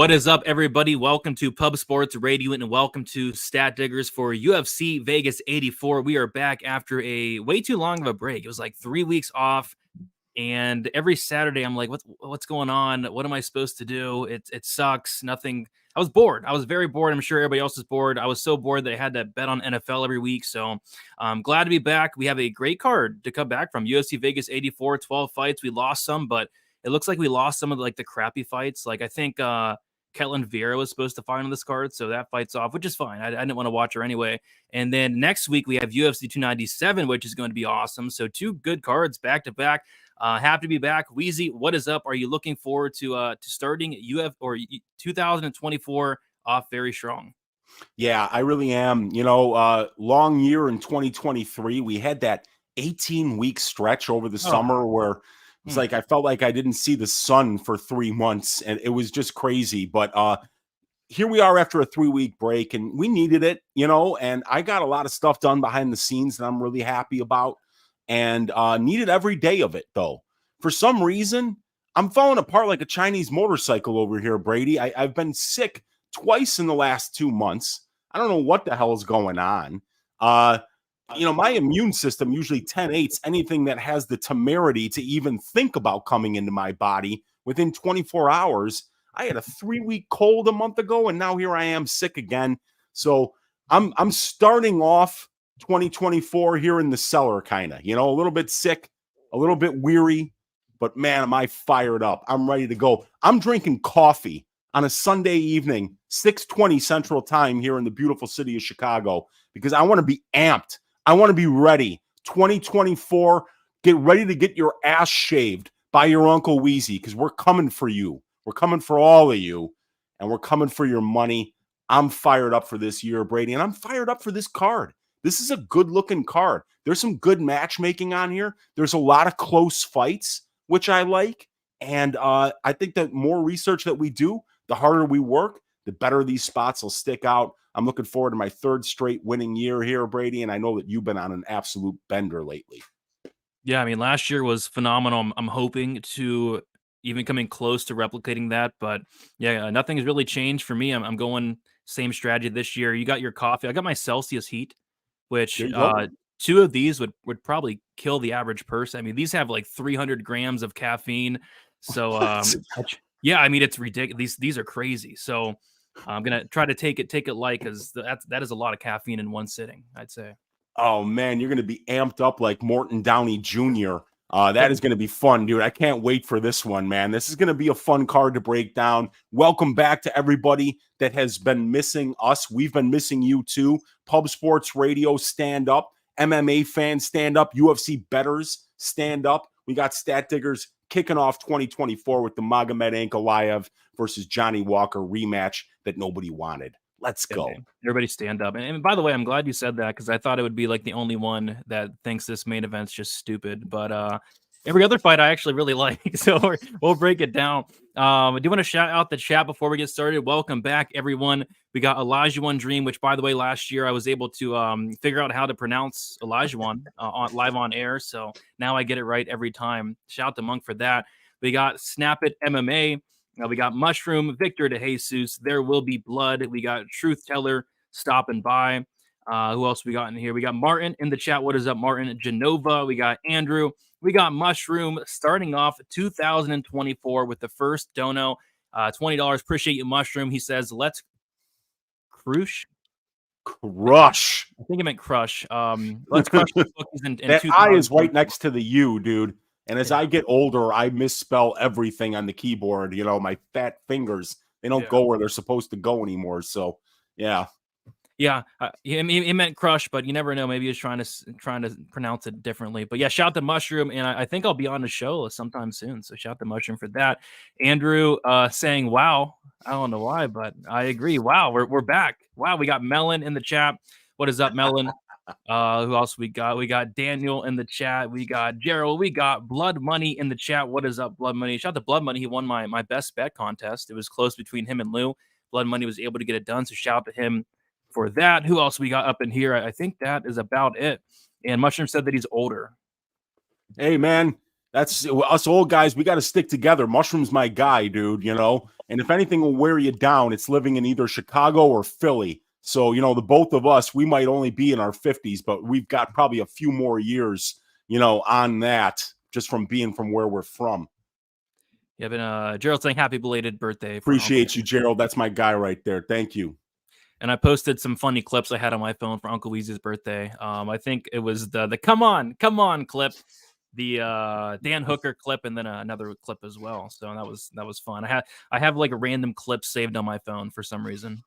What is up, everybody? Welcome to Pub Sports Radio and welcome to Stat Diggers for UFC Vegas 84. We are back after a way too long of a break. It was like 3 weeks off, and every Saturday I'm like, what's going on? What am I supposed to do? It sucks. Nothing. I was bored. I was very bored. I'm sure everybody else is bored. I was so bored that I had to bet on NFL every week. So I'm glad to be back. We have a great card to come back from. UFC Vegas 84, 12 fights. We lost some, but it looks like we lost some of the crappy fights. Like I think Ketlin Vieira was supposed to fight on this card, so that fight's off, which is fine. I didn't want to watch her anyway. And then next week we have UFC 297, which is going to be awesome. So 2 good cards back to back. Happy to be back. Weezy, what is up? Are you looking forward to starting 2024 off very strong? Yeah, I really am. You know, long year in 2023. We had that 18-week stretch over the summer where it's like I felt like I didn't see the sun for 3 months, and it was just crazy. But here we are after a 3-week break, and we needed it, you know, and I got a lot of stuff done behind the scenes that I'm really happy about, and needed every day of it, though. For some reason, I'm falling apart like a Chinese motorcycle over here, Brady. I've been sick twice in the last 2 months. I don't know what the hell is going on. You know, my immune system usually 10-8s anything that has the temerity to even think about coming into my body within 24 hours. I had a 3-week cold a month ago, and now here I am sick again. So I'm starting off 2024 here in the cellar, kind of, you know, a little bit sick, a little bit weary, but man, am I fired up. I'm ready to go. I'm drinking coffee on a Sunday evening, 6:20 Central Time here in the beautiful city of Chicago, because I want to be amped. I want to be ready. 2024, get ready to get your ass shaved by your Uncle Weezy, because we're coming for you. We're coming for all of you, and we're coming for your money. I'm fired up for this year, Brady, and I'm fired up for this card. This is a good-looking card. There's some good matchmaking on here. There's a lot of close fights, which I like, and I think that more research that we do, the harder we work, the better these spots will stick out. I'm looking forward to my 3rd straight winning year here, Brady, and I know that you've been on an absolute bender lately. Yeah, I mean, last year was phenomenal. I'm hoping to even coming close to replicating that, but yeah, nothing has really changed for me. I'm going same strategy this year. You got your coffee. I got my Celsius Heat, which 2 of these would probably kill the average person. I mean, these have like 300 grams of caffeine. So yeah, I mean, it's ridiculous. These are crazy. So I'm gonna try to take it light, because that is a lot of caffeine in one sitting, I'd say. Oh man, you're gonna be amped up like Morton Downey Jr. That is gonna be fun, dude. I can't wait for this one, man. This is gonna be a fun card to break down. Welcome back to everybody that has been missing us. We've been missing you too. Pub Sports Radio, stand up. MMA fans, stand up. UFC bettors, stand up. We got Stat Diggers kicking off 2024 with the Magomed Ankalaev versus Johnny Walker rematch that nobody wanted. Let's go. Everybody stand up. And by the way, I'm glad you said that, because I thought it would be like the only one that thinks this main event's just stupid. But every other fight I actually really like. So we'll break it down. I do want to shout out the chat before we get started. Welcome back, everyone. We got Elijah Dream, which, by the way, last year I was able to figure out how to pronounce Elijah live on air. So now I get it right every time. Shout out to Monk for that. We got Snap It MMA. We got Mushroom, Victor de Jesus, There Will Be Blood. We got Truth Teller stopping by. Who else we got in here? We got Martin in the chat. What is up, Martin? Genova. We got Andrew. We got Mushroom starting off 2024 with the first dono. $20. Appreciate you, Mushroom. He says, let's crush. I think it meant crush. Let's crush the cookies in that I is right next to the U, dude. And as I get older, I misspell everything on the keyboard. You know, my fat fingers, they don't go where they're supposed to go anymore. So, yeah. Yeah, he meant crush, but you never know. Maybe he's trying to pronounce it differently. But yeah, shout to Mushroom, and I think I'll be on the show sometime soon. So shout to Mushroom for that. Andrew saying, "Wow." I don't know why, but I agree. Wow, we're back. Wow, we got Melon in the chat. What is up, Melon? Who else we got? We got Daniel in the chat. We got Gerald. We got Blood Money in the chat. What is up, Blood Money? Shout out to Blood Money. He won my best bet contest. It was close between him and Lou. Blood Money was able to get it done. So shout out to him for that. Who else we got up in here? I think that is about it. And Mushroom said that he's older. Hey, man, That's us old guys. We got to stick together. Mushroom's my guy, dude, you know? And if anything will wear you down, it's living in either Chicago or Philly. So, you know, the both of us, we might only be in our 50s, but we've got probably a few more years, you know, on that just from being from where we're from. Yeah, been Gerald saying happy belated birthday. Appreciate you, Gerald. That's my guy right there. Thank you. And I posted some funny clips I had on my phone for Uncle Weezy's birthday. I think it was the come on clip, the Dan Hooker clip, and then another clip as well. So that was fun. I have like a random clip saved on my phone for some reason.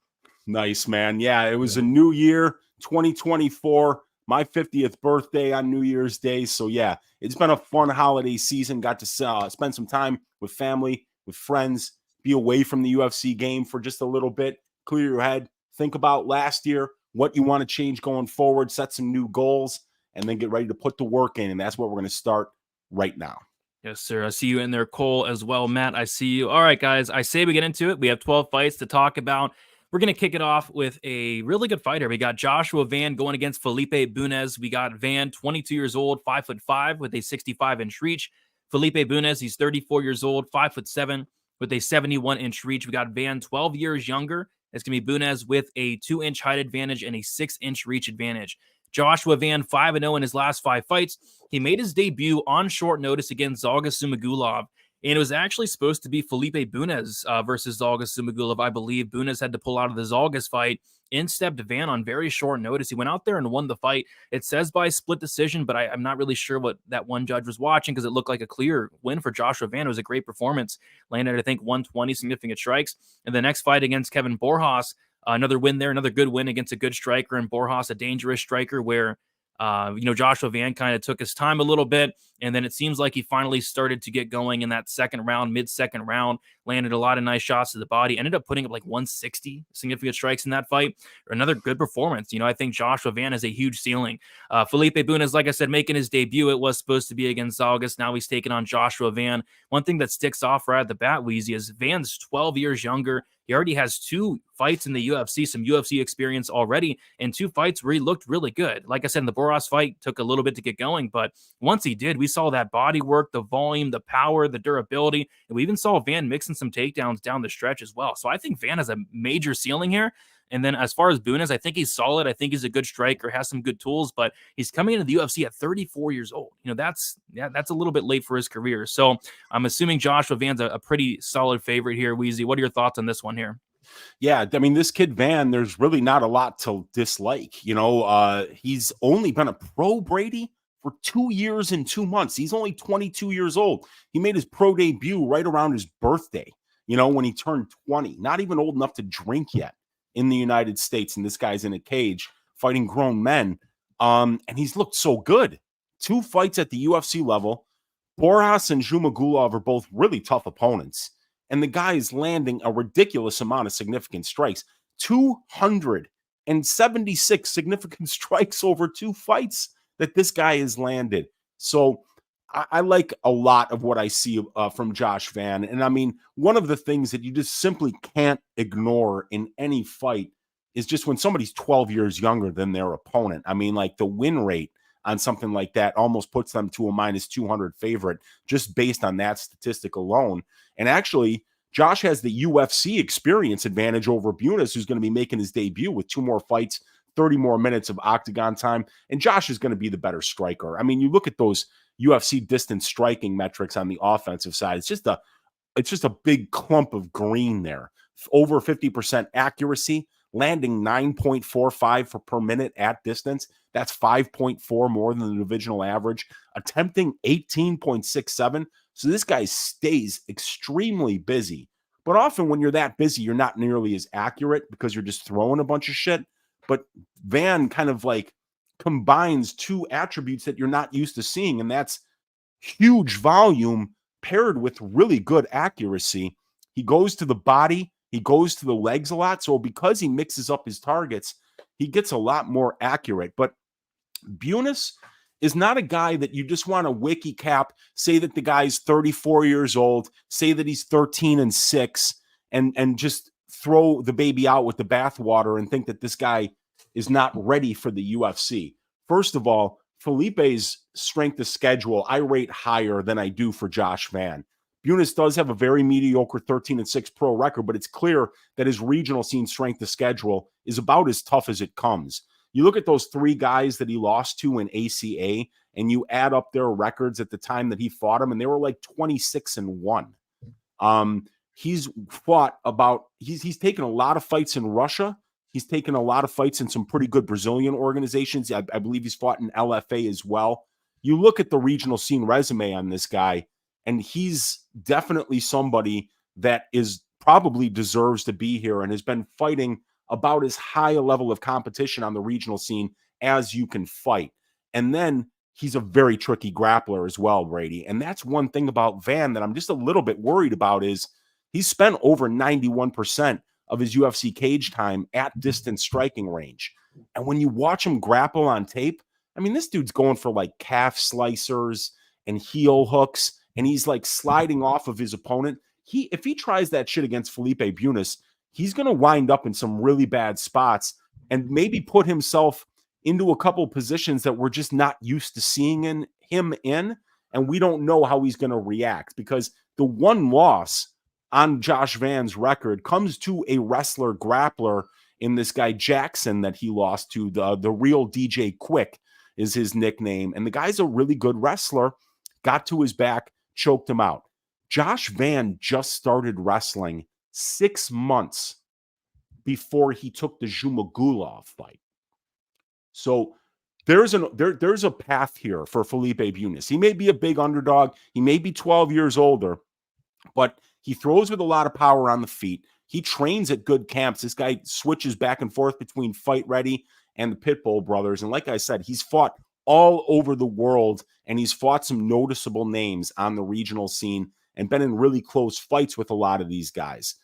Nice, man. Yeah, it was a new year, 2024, my 50th birthday on New Year's Day. So yeah, it's been a fun holiday season. Got to spend some time with family, with friends, be away from the UFC game for just a little bit, clear your head, think about last year, what you want to change going forward, set some new goals, and then get ready to put the work in. And that's what we're going to start right now. Yes, sir. I see you in there, Cole, as well. Matt, I see you. All right, guys. I say we get into it. We have 12 fights to talk about. We're going to kick it off with a really good fighter. We got Joshua Van going against Felipe Bunez. We got Van, 22 years old, 5'5", with a 65-inch reach. Felipe Bunez, he's 34 years old, 5'7", with a 71-inch reach. We got Van, 12 years younger. It's going to be Bunez with a 2-inch height advantage and a 6-inch reach advantage. Joshua Van, 5-0 in his last 5 fights. He made his debut on short notice against Zhalgas Zhumagulov. And it was actually supposed to be Felipe Bunez versus Zhalgas Zhumagulov, I believe. Bunez had to pull out of the Zhalgas fight. In stepped Van on very short notice. He went out there and won the fight. It says by split decision, but I'm not really sure what that one judge was watching because it looked like a clear win for Joshua Van. It was a great performance. Landed, I think, 120 significant strikes. And the next fight against Kevin Borjas, another win there, another good win against a good striker, and Borjas, a dangerous striker where Joshua Van kind of took his time a little bit, and then it seems like he finally started to get going in that second round, mid-second round, landed a lot of nice shots to the body, ended up putting up like 160 significant strikes in that fight. Another good performance. I think Joshua Van has a huge ceiling. Felipe Bunez, like I said, making his debut. It was supposed to be against Zhalgas. Now he's taking on Joshua Van. One thing that sticks off right at the bat, Weezy, is Van's 12 years younger. He already has 2 fights in the UFC, some UFC experience already, and 2 fights where he looked really good. Like I said, in the Boras fight, took a little bit to get going, but once he did, we saw that body work, the volume, the power, the durability, and we even saw Van mixing some takedowns down the stretch as well. So I think Van has a major ceiling here. And then as far as Bunez, I think he's solid. I think he's a good striker, has some good tools, but he's coming into the UFC at 34 years old. That's a little bit late for his career. So I'm assuming Joshua Van's a pretty solid favorite here. Weezy, what are your thoughts on this one here? Yeah, I mean, this kid Van, there's really not a lot to dislike. He's only been a pro, Brady, for 2 years and 2 months. He's only 22 years old. He made his pro debut right around his birthday, when he turned 20, not even old enough to drink yet in the United States. And this guy's in a cage fighting grown men. And he's looked so good. 2 fights at the UFC level. Borjas and Zhumagulov are both really tough opponents. And the guy is landing a ridiculous amount of significant strikes. 276 significant strikes over 2 fights that this guy has landed. So I like a lot of what I see from Josh Van. And I mean, one of the things that you just simply can't ignore in any fight is just when somebody's 12 years younger than their opponent. I mean, like the win rate on something like that almost puts them to a -200 favorite just based on that statistic alone. And actually, Josh has the UFC experience advantage over Bunez, who's going to be making his debut with 2 more fights, 30 more minutes of octagon time. And Josh is going to be the better striker. I mean, you look at those UFC distance striking metrics on the offensive side. It's just a big clump of green there. Over 50% accuracy, landing 9.45 per minute at distance. That's 5.4 more than the divisional average. Attempting 18.67. So this guy stays extremely busy. But often when you're that busy, you're not nearly as accurate because you're just throwing a bunch of shit. But Van kind of like combines 2 attributes that you're not used to seeing, and that's huge volume paired with really good accuracy. He goes to the body, he goes to the legs a lot. So because he mixes up his targets, he gets a lot more accurate. But Bunez is not a guy that you just want to wiki cap, say that the guy's 34 years old, say that he's 13-6, and just throw the baby out with the bathwater and think that this guy is not ready for the UFC. First of all, Felipe's strength of schedule, I rate higher than I do for Josh Van. Bunis does have a very mediocre 13-6 pro record, but it's clear that his regional scene strength of schedule is about as tough as it comes. You look at those 3 guys that he lost to in ACA, and you add up their records at the time that he fought them, and they were like 26-1. He's fought about, he's taken a lot of fights in Russia. He's taken a lot of fights in some pretty good Brazilian organizations. I believe he's fought in LFA as well. You look at the regional scene resume on this guy, and he's definitely somebody that is probably deserves to be here and has been fighting about as high a level of competition on the regional scene as you can fight. And then he's a very tricky grappler as well, Brady. And that's one thing about Van that I'm just a little bit worried about is he's spent over 91% of his UFC cage time at distance striking range. And when you watch him grapple on tape, I mean, this dude's going for like calf slicers and heel hooks, and he's like sliding off of his opponent. If he tries that shit against Felipe Bunis, he's going to wind up in some really bad spots and maybe put himself into a couple positions that we're just not used to seeing him in. And we don't know how he's going to react, because the one loss on Josh Van's record comes to a wrestler grappler in this guy Jackson that he lost to. The real DJ Quick is his nickname. And the guy's a really good wrestler, got to his back, choked him out. Josh Van just started wrestling 6 months before he took the Zhumagulov fight. So there's a path here for Felipe Bunis. He may be a big underdog. He may be 12 years older, but he throws with a lot of power on the feet. He trains at good camps. This guy switches back and forth between Fight Ready and the Pitbull brothers. And like I said, he's fought all over the world, and he's fought some noticeable names on the regional scene and been in really close fights with a lot of these guys.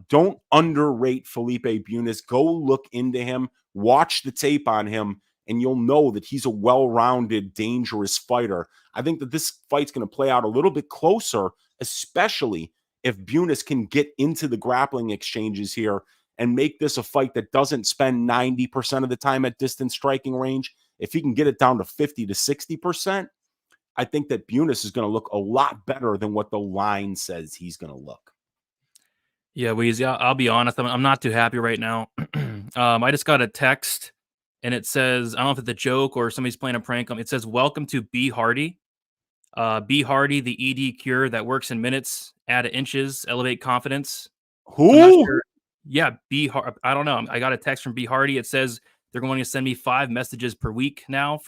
Don't underrate Felipe Bunis. Go look into him, watch the tape on him, and you'll know that he's a well-rounded, dangerous fighter. I think that this fight's going to play out a little bit closer, especially if Bunis can get into the grappling exchanges here and make this a fight that doesn't spend 90% of the time at distance striking range. If he can get it down to 50 to 60%, I think that Bunis is going to look a lot better than what the line says he's going to look. Yeah, Weezy, I'll be honest. I'm not too happy right now. I just got a text, and it says, I don't know if it's a joke or somebody's playing a prank on me. It says, "Welcome to B. Hardy. B. Hardy, the ED cure that works in minutes, add inches, elevate confidence." Who? Sure. Yeah, I don't know. I got a text from B. Hardy. It says they're going to send me 5 messages per week now.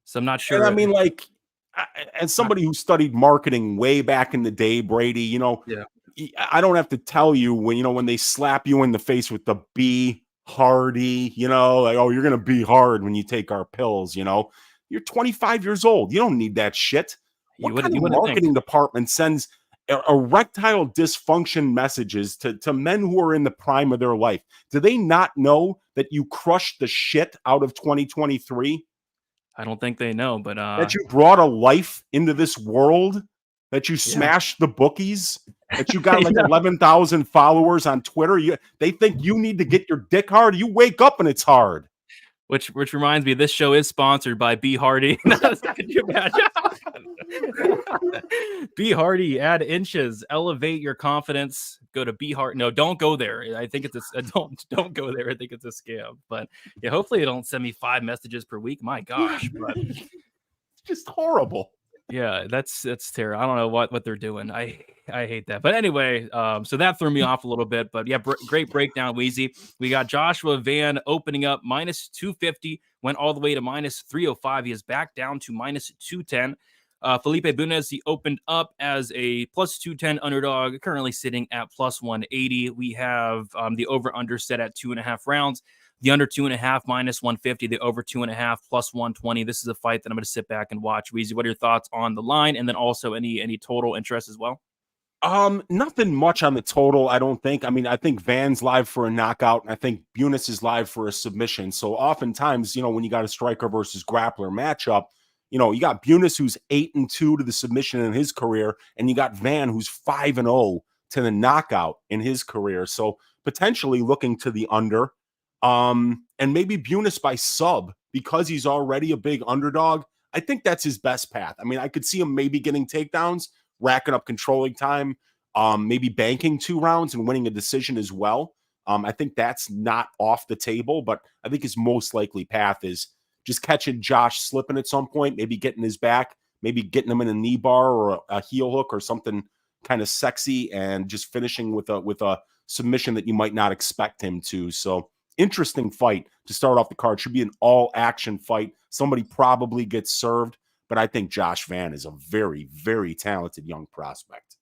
So I'm not sure. And I mean, like, as somebody who studied marketing way back in the day, Brady, you know, yeah. I don't have to tell you when they slap you in the face with the B Hardy, you know, like, oh, you're going to be hard when you take our pills, you know. You're 25 years old. You don't need that shit. What kind of marketing department sends erectile dysfunction messages to men who are in the prime of their life? Do they not know that you crushed the shit out of 2023? I don't think they know, but that you brought a life into this world, that you smashed the bookies, that you got like 11,000 followers on Twitter. They think you need to get your dick hard. You wake up and it's hard. Which reminds me, this show is sponsored by B. Hardy. Could you imagine? B. Hardy, add inches, elevate your confidence. Go to B. Hardy. No, don't go there. I think it's don't go there. I think it's a scam. But yeah, hopefully they don't send me 5 messages per week. My gosh, but it's just horrible. Yeah, that's terrible. I don't know what they're doing. I hate that. But anyway, so that threw me off a little bit. But yeah, great breakdown, Weezy. We got Joshua Van opening up minus 250, went all the way to minus 305. He is back down to minus 210. Felipe Bunis, he opened up as a plus 210 underdog, currently sitting at plus 180. We have the over-under set at 2.5 rounds. The under 2.5 minus 150, the over 2.5 plus 120. This is a fight that I'm going to sit back and watch. Weezy, what are your thoughts on the line? And then also any total interest as well? Nothing much on the total, I don't think. I mean, I think Van's live for a knockout, and I think Bunis is live for a submission. So oftentimes, when you got a striker versus grappler matchup, you got Bunis who's 8-2 to the submission in his career, and you got Van who's 5-0 to the knockout in his career. So potentially looking to the under. And maybe Bunis by sub, because he's already a big underdog, I think that's his best path. I mean, I could see him maybe getting takedowns, racking up controlling time, maybe banking 2 rounds and winning a decision as well. I think that's not off the table, but I think his most likely path is just catching Josh slipping at some point, maybe getting his back, maybe getting him in a knee bar or a heel hook or something kind of sexy, and just finishing with a submission that you might not expect him to. So interesting fight to start off the card. Should be an all action fight. Somebody probably gets served, but I think Josh Van is a very, very talented young prospect.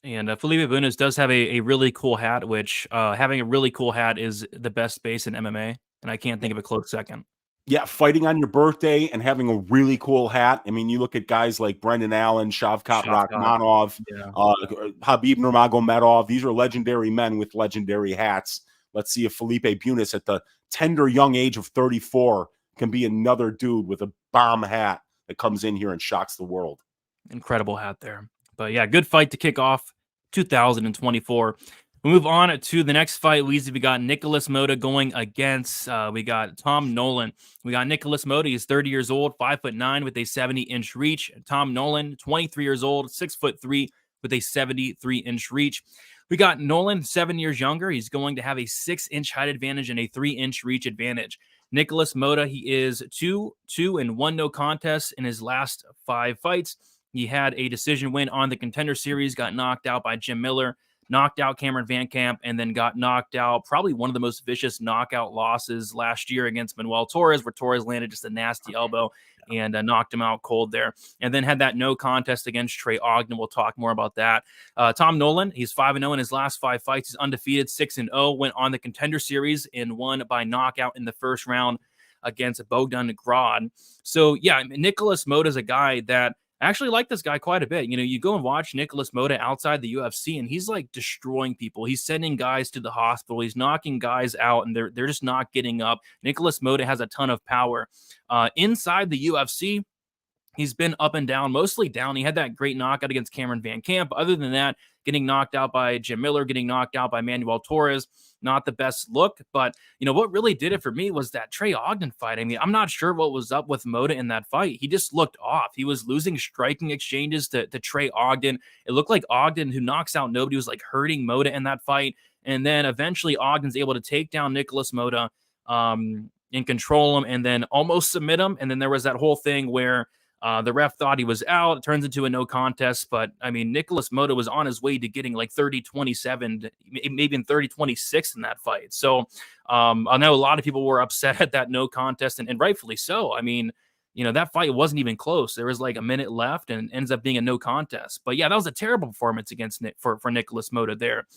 And Felipe Bunes does have a really cool hat, which having a really cool hat is the best base in MMA. And I can't think of a close second. Yeah, fighting on your birthday and having a really cool hat. I mean, you look at guys like Brendan Allen, Shavkat Rakhmonov, Habib Nurmagomedov. These are legendary men with legendary hats. Let's see if Felipe Bunes at the tender young age of 34 can be another dude with a bomb hat that comes in here and shocks the world. Incredible hat there. But yeah, good fight to kick off 2024. We move on to the next fight, Weezy. We got Nicholas Mota going against, we got Tom Nolan. We got Nicholas Mota. He's 30 years old, 5'9" with a 70-inch reach. Tom Nolan, 23 years old, 6'3" with a 73-inch reach. We got Nolan, 7 years younger. He's going to have a 6-inch height advantage and a 3-inch reach advantage. Nicholas Mota, he is 2-1 no contest in his last 5 fights. He had a decision win on the Contender Series, got knocked out by Jim Miller, knocked out Cameron Van Camp, and then got knocked out, probably one of the most vicious knockout losses last year against Manuel Torres, where Torres landed just a nasty elbow and knocked him out cold there. And then had that no contest against Trey Ogden. We'll talk more about that. Tom Nolan, he's 5-0 in his last 5 fights. He's undefeated, 6-0, went on the Contender Series and won by knockout in the first round against Bogdan Grad. So, yeah, Nicholas Mota is a guy that I actually like this guy quite a bit. You know, you go and watch Nicholas Mota outside the UFC, and he's like destroying people. He's sending guys to the hospital. He's knocking guys out, and they're just not getting up. Nicholas Mota has a ton of power. Inside the UFC, he's been up and down, mostly down. He had that great knockout against Cameron Van Camp. Other than that, getting knocked out by Jim Miller, getting knocked out by Manuel Torres, not the best look. But, you know, what really did it for me was that Trey Ogden fight. I mean, I'm not sure what was up with Mota in that fight. He just looked off. He was losing striking exchanges to Trey Ogden. It looked like Ogden, who knocks out nobody, was like hurting Mota in that fight. And then eventually Ogden's able to take down Nicholas Mota and control him and then almost submit him. And then there was that whole thing where the ref thought he was out. It turns into a no contest. But, I mean, Nicholas Mota was on his way to getting like 30-27, maybe in 30-26 in that fight. So I know a lot of people were upset at that no contest, and rightfully so. I mean, you know, that fight wasn't even close. There was like a minute left and ends up being a no contest. But, yeah, that was a terrible performance against for Nicholas Mota there.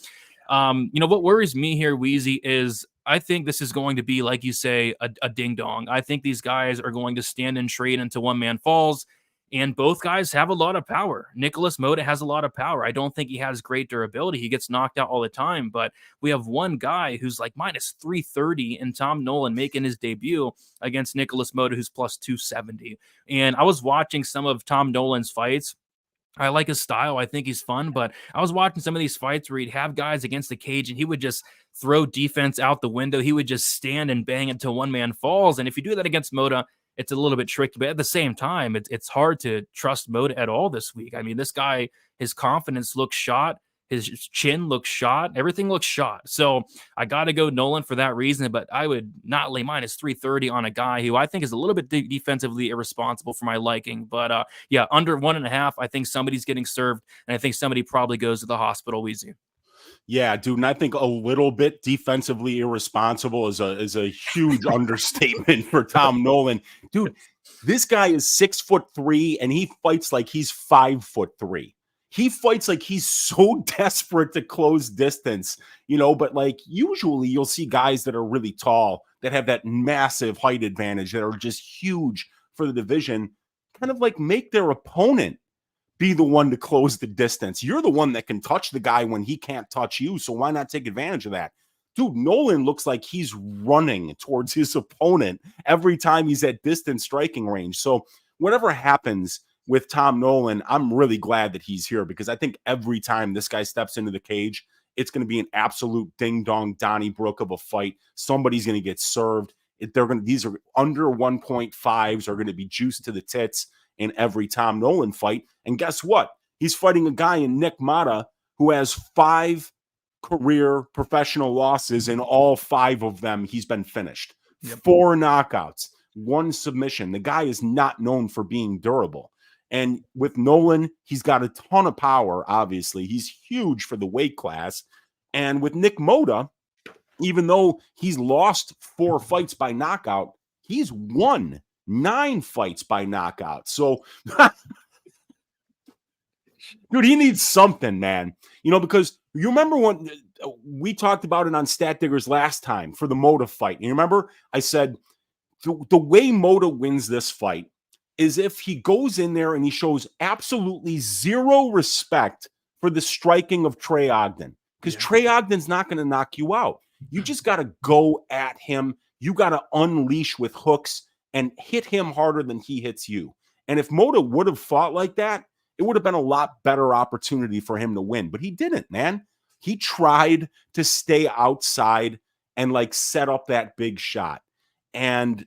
You know, what worries me here, Weezy, is I think this is going to be, like you say, a ding-dong. I think these guys are going to stand and trade into one-man falls, and both guys have a lot of power. Nicholas Mota has a lot of power. I don't think he has great durability. He gets knocked out all the time, but we have one guy who's like minus 330 and Tom Nolan making his debut against Nicholas Mota, who's plus 270. And I was watching some of Tom Nolan's fights. I like his style. I think he's fun, but I was watching some of these fights where he'd have guys against the cage and he would just throw defense out the window. He would just stand and bang until one-man falls. And if you do that against Mota, it's a little bit tricky. But at the same time, it's hard to trust Mota at all this week. I mean, this guy, his confidence looks shot. His chin looks shot. Everything looks shot. So I got to go Nolan for that reason, but I would not lay minus 330 on a guy who I think is a little bit defensively irresponsible for my liking. But yeah, under 1.5, I think somebody's getting served, and I think somebody probably goes to the hospital, Weezy. Yeah, dude, and I think a little bit defensively irresponsible is a huge understatement for Tom Nolan. Dude, this guy is 6'3" and he fights like he's 5'3". He fights like he's so desperate to close distance, you know, but like usually you'll see guys that are really tall that have that massive height advantage that are just huge for the division, kind of like make their opponent be the one to close the distance. You're the one that can touch the guy when he can't touch you, so why not take advantage of that? Dude, Nolan looks like he's running towards his opponent every time he's at distance striking range. So whatever happens with Tom Nolan, I'm really glad that he's here, because I think every time this guy steps into the cage, it's going to be an absolute ding-dong Donnybrook of a fight. Somebody's going to get served. These are under 1.5s are going to be juiced to the tits in every Tom Nolan fight. And guess what? He's fighting a guy in Nick Mata who has 5 career professional losses, and all 5 of them he's been finished. 4 knockouts, 1 submission. The guy is not known for being durable. And with Nolan, he's got a ton of power, obviously. He's huge for the weight class. And with Nick Mota, even though he's lost 4 fights by knockout, he's won 9 fights by knockout. So, dude, he needs something, man. Because you remember when we talked about it on Stat Diggers last time for the Mota fight. You remember I said the way Mota wins this fight is if he goes in there and he shows absolutely zero respect for the striking of Trey Ogden. Because Trey Ogden's not going to knock you out. You just got to go at him. You got to unleash with hooks and hit him harder than he hits you. And if Mota would have fought like that, it would have been a lot better opportunity for him to win. But he didn't, man. He tried to stay outside and set up that big shot. And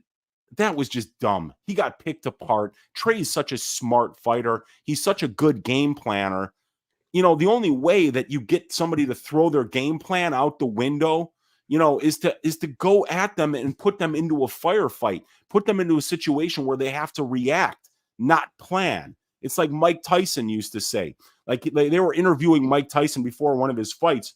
that was just dumb. He got picked apart. Trey's such a smart fighter. He's such a good game planner. The only way that you get somebody to throw their game plan out the window, is to go at them and put them into a firefight, put them into a situation where they have to react, not plan. It's like Mike Tyson used to say. They were interviewing Mike Tyson before one of his fights,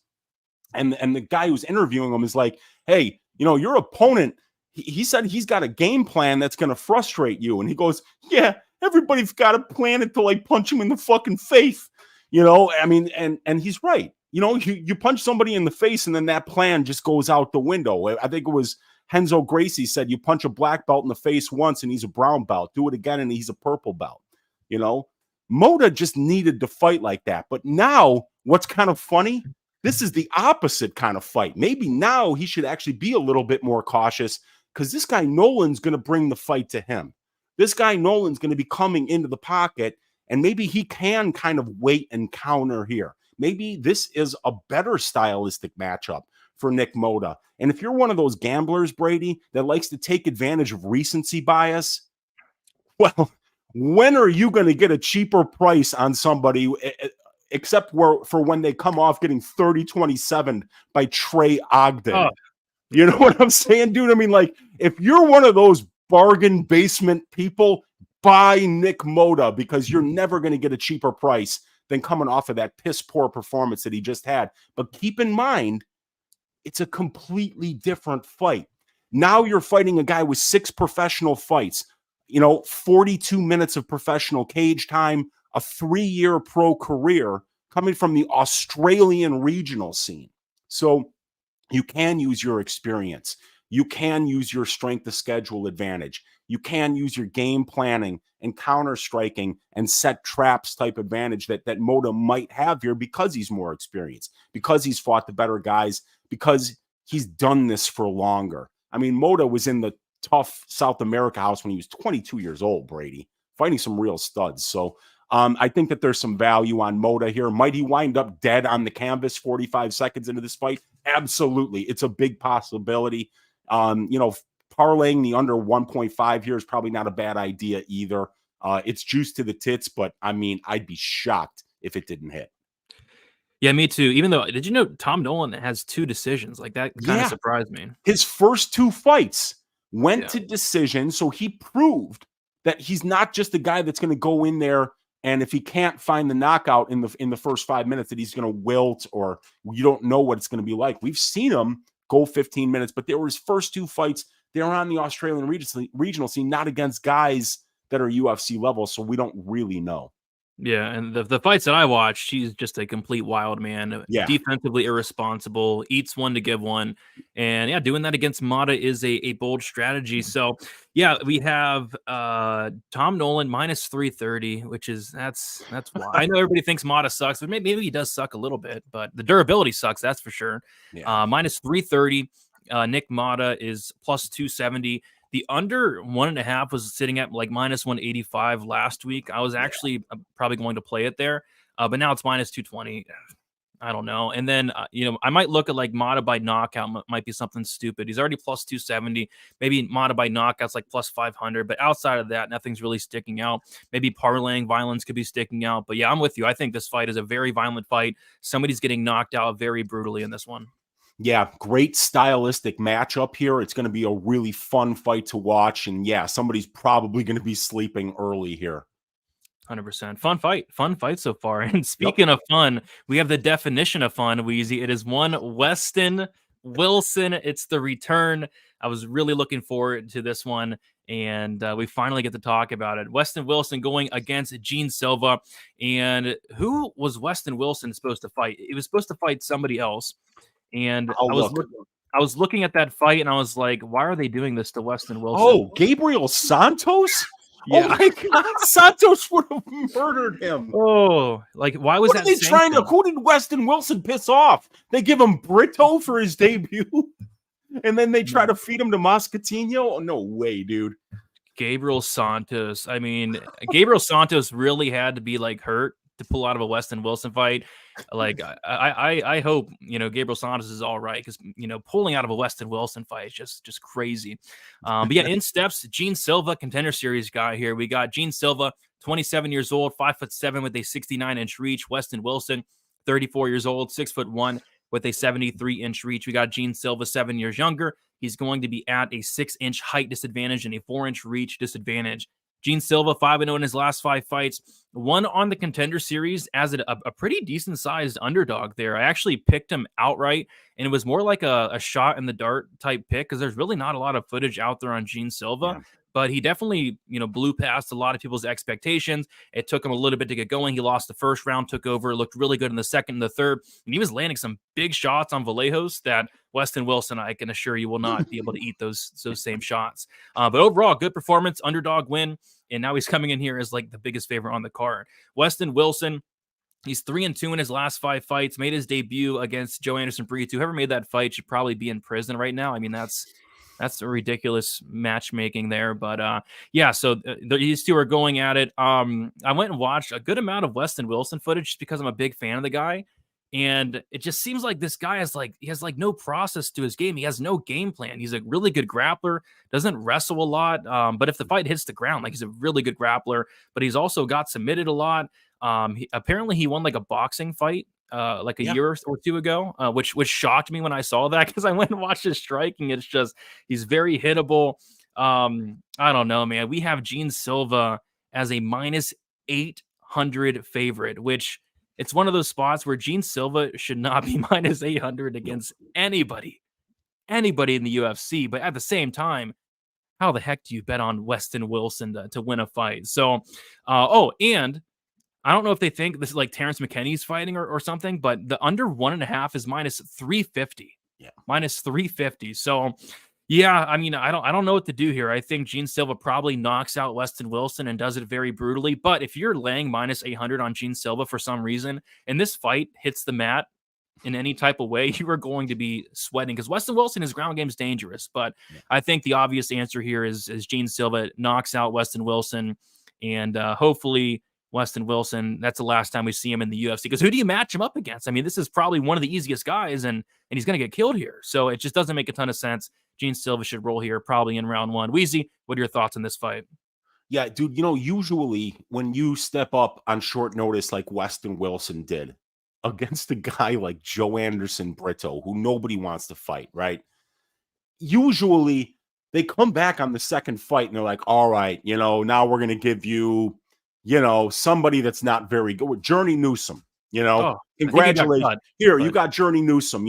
and the guy who's interviewing him is like, hey, your opponent, he said he's got a game plan that's going to frustrate you. And he goes, yeah, everybody's got a plan until I punch him in the fucking face. And he's right. You punch somebody in the face and then that plan just goes out the window. I think it was Renzo Gracie said, you punch a black belt in the face once and he's a brown belt. Do it again and he's a purple belt. Mota just needed to fight like that. But now what's kind of funny, this is the opposite kind of fight. Maybe now he should actually be a little bit more cautious because this guy Nolan's going to bring the fight to him. This guy Nolan's going to be coming into the pocket, and maybe he can kind of wait and counter here. Maybe this is a better stylistic matchup for Nick Mota. And if you're one of those gamblers, Brady, that likes to take advantage of recency bias, well, when are you going to get a cheaper price on somebody except for when they come off getting 30-27 by Trey Ogden? Oh. You know what I'm saying, dude? If you're one of those bargain basement people, buy Nick Mota because you're never going to get a cheaper price than coming off of that piss poor performance that he just had. But keep in mind, it's a completely different fight. Now you're fighting a guy with 6 professional fights, 42 minutes of professional cage time, a 3-year pro career coming from the Australian regional scene. So you can use your experience. You can use your strength of schedule advantage. You can use your game planning and counter striking and set traps type advantage that Mota might have here because he's more experienced, because he's fought the better guys, because he's done this for longer. Mota was in the tough South America house when he was 22 years old, Brady, fighting some real studs. So I think that there's some value on Mota here. Might he wind up dead on the canvas 45 seconds into this fight? Absolutely. It's a big possibility. Parlaying the under 1.5 here is probably not a bad idea either. It's juice to the tits, but I'd be shocked if it didn't hit. Yeah, me too. Even though, did you know Tom Nolan has 2 decisions? That kind of surprised me. His first 2 fights went to decision, so he proved that he's not just a guy that's going to go in there and if he can't find the knockout in the first 5 minutes, that he's going to wilt, or you don't know what it's going to be like. We've seen him go 15 minutes, but there were his first 2 fights. They were on the Australian regional scene, not against guys that are UFC level, so we don't really know. Yeah, and the fights that I watched, he's just a complete wild man. Yeah. Defensively irresponsible, eats one to give one. And doing that against Mata is a bold strategy. So we have Tom Nolan minus 330, which is that's wild. I know everybody thinks Mata sucks, but maybe he does suck a little bit, but the durability sucks, that's for sure. Yeah. Minus 330. Nick Mata is plus 270. The under 1.5 was sitting at minus 185 last week. I was actually probably going to play it there, but now it's minus 220. I don't know. And then, I might look at like Mata by knockout might be something stupid. He's already plus 270. Maybe Mata by knockouts like plus 500. But outside of that, nothing's really sticking out. Maybe parlaying violence could be sticking out. But yeah, I'm with you. I think this fight is a very violent fight. Somebody's getting knocked out very brutally in this one. Yeah, great stylistic matchup here. It's going to be a really fun fight to watch. And yeah, somebody's probably going to be sleeping early here. 100%. Fun fight so far. And speaking of fun, we have the definition of fun, Weezy. It is one Weston Wilson. It's the return. I was really looking forward to this one, and we finally get to talk about it. Weston Wilson going against Gene Silva. And who was Weston Wilson supposed to fight? He was supposed to fight somebody else. And I was looking at that fight, and I was like, why are they doing this to Weston Wilson? Oh, Gabriel Santos? Yeah. Oh my God, Santos would have murdered him. Oh, like why was that? Who did Weston Wilson piss off? They give him Brito for his debut, and then they try to feed him to Moscatino? Oh, no way, dude. Gabriel Santos. I mean, Gabriel Santos really had to be like hurt to pull out of a Weston Wilson fight. Like I hope Gabriel Santos is all right, because pulling out of a Weston Wilson fight is just crazy. But yeah, in steps Gene Silva, Contender Series guy here. We got Gene Silva, 27 years old, 5'7" with a 69-inch reach. Weston Wilson, 34 years old, 6'1" with a 73-inch reach. We got Gene Silva, 7 years younger. He's going to be at a 6-inch height disadvantage and a 4-inch reach disadvantage. Gene Silva, 5-0 in his last 5 fights. Won on the Contender Series as a pretty decent-sized underdog there. I actually picked him outright, and it was more like a shot in the dart type pick, because there's really not a lot of footage out there on Gene Silva. Yeah. But he definitely, blew past a lot of people's expectations. It took him a little bit to get going. He lost the first round, took over, looked really good in the second and the third. And he was landing some big shots on Vallejos that Weston Wilson, I can assure you, will not be able to eat those same shots. But overall, good performance, underdog win. And now he's coming in here as like the biggest favorite on the card. Weston Wilson, he's 3-2 in his last 5 fights, made his debut against Joe Anderson Brito. Whoever made that fight should probably be in prison right now. I mean, that's a ridiculous matchmaking there. But yeah, so these two are going at it. I went and watched a good amount of Weston Wilson footage just because I'm a big fan of the guy. And it just seems like this guy has no process to his game. He has no game plan. He's a really good grappler, doesn't wrestle a lot. But if the fight hits the ground, like, he's a really good grappler, but he's also got submitted a lot. Apparently he won like a boxing fight like a year or two ago, which shocked me when I saw that, because I went and watched his striking. It's just, he's very hittable. I don't know, man. We have Gene Silva as a minus 800 favorite, which it's one of those spots where Gene Silva should not be minus 800 against anybody in the UFC. But at the same time, how the heck do you bet on Weston Wilson to win a fight? So, and I don't know if they think this is like Terrence McKinney's fighting or something, but the under 1.5 is minus 350. Yeah, minus 350. So, yeah, I mean, I don't know what to do here. I think Gene Silva probably knocks out Weston Wilson and does it very brutally. But if you're laying minus 800 on Gene Silva for some reason, and this fight hits the mat in any type of way, you are going to be sweating, because Weston Wilson, his ground game is dangerous. But I think the obvious answer here is Gene Silva knocks out Weston Wilson, and hopefully Weston Wilson, that's the last time we see him in the UFC, because who do you match him up against? I mean, this is probably one of the easiest guys, and he's going to get killed here. So it just doesn't make a ton of sense. Gene Silva should roll here probably in round 1. Weezy, what are your thoughts on this fight? Yeah, dude, usually when you step up on short notice like Weston Wilson did against a guy like Joe Anderson Brito, who nobody wants to fight, right? Usually they come back on the second fight and they're like, all right, now we're going to give you, somebody that's not very good. Journey Newsom, congratulations. You got Journey Newsom.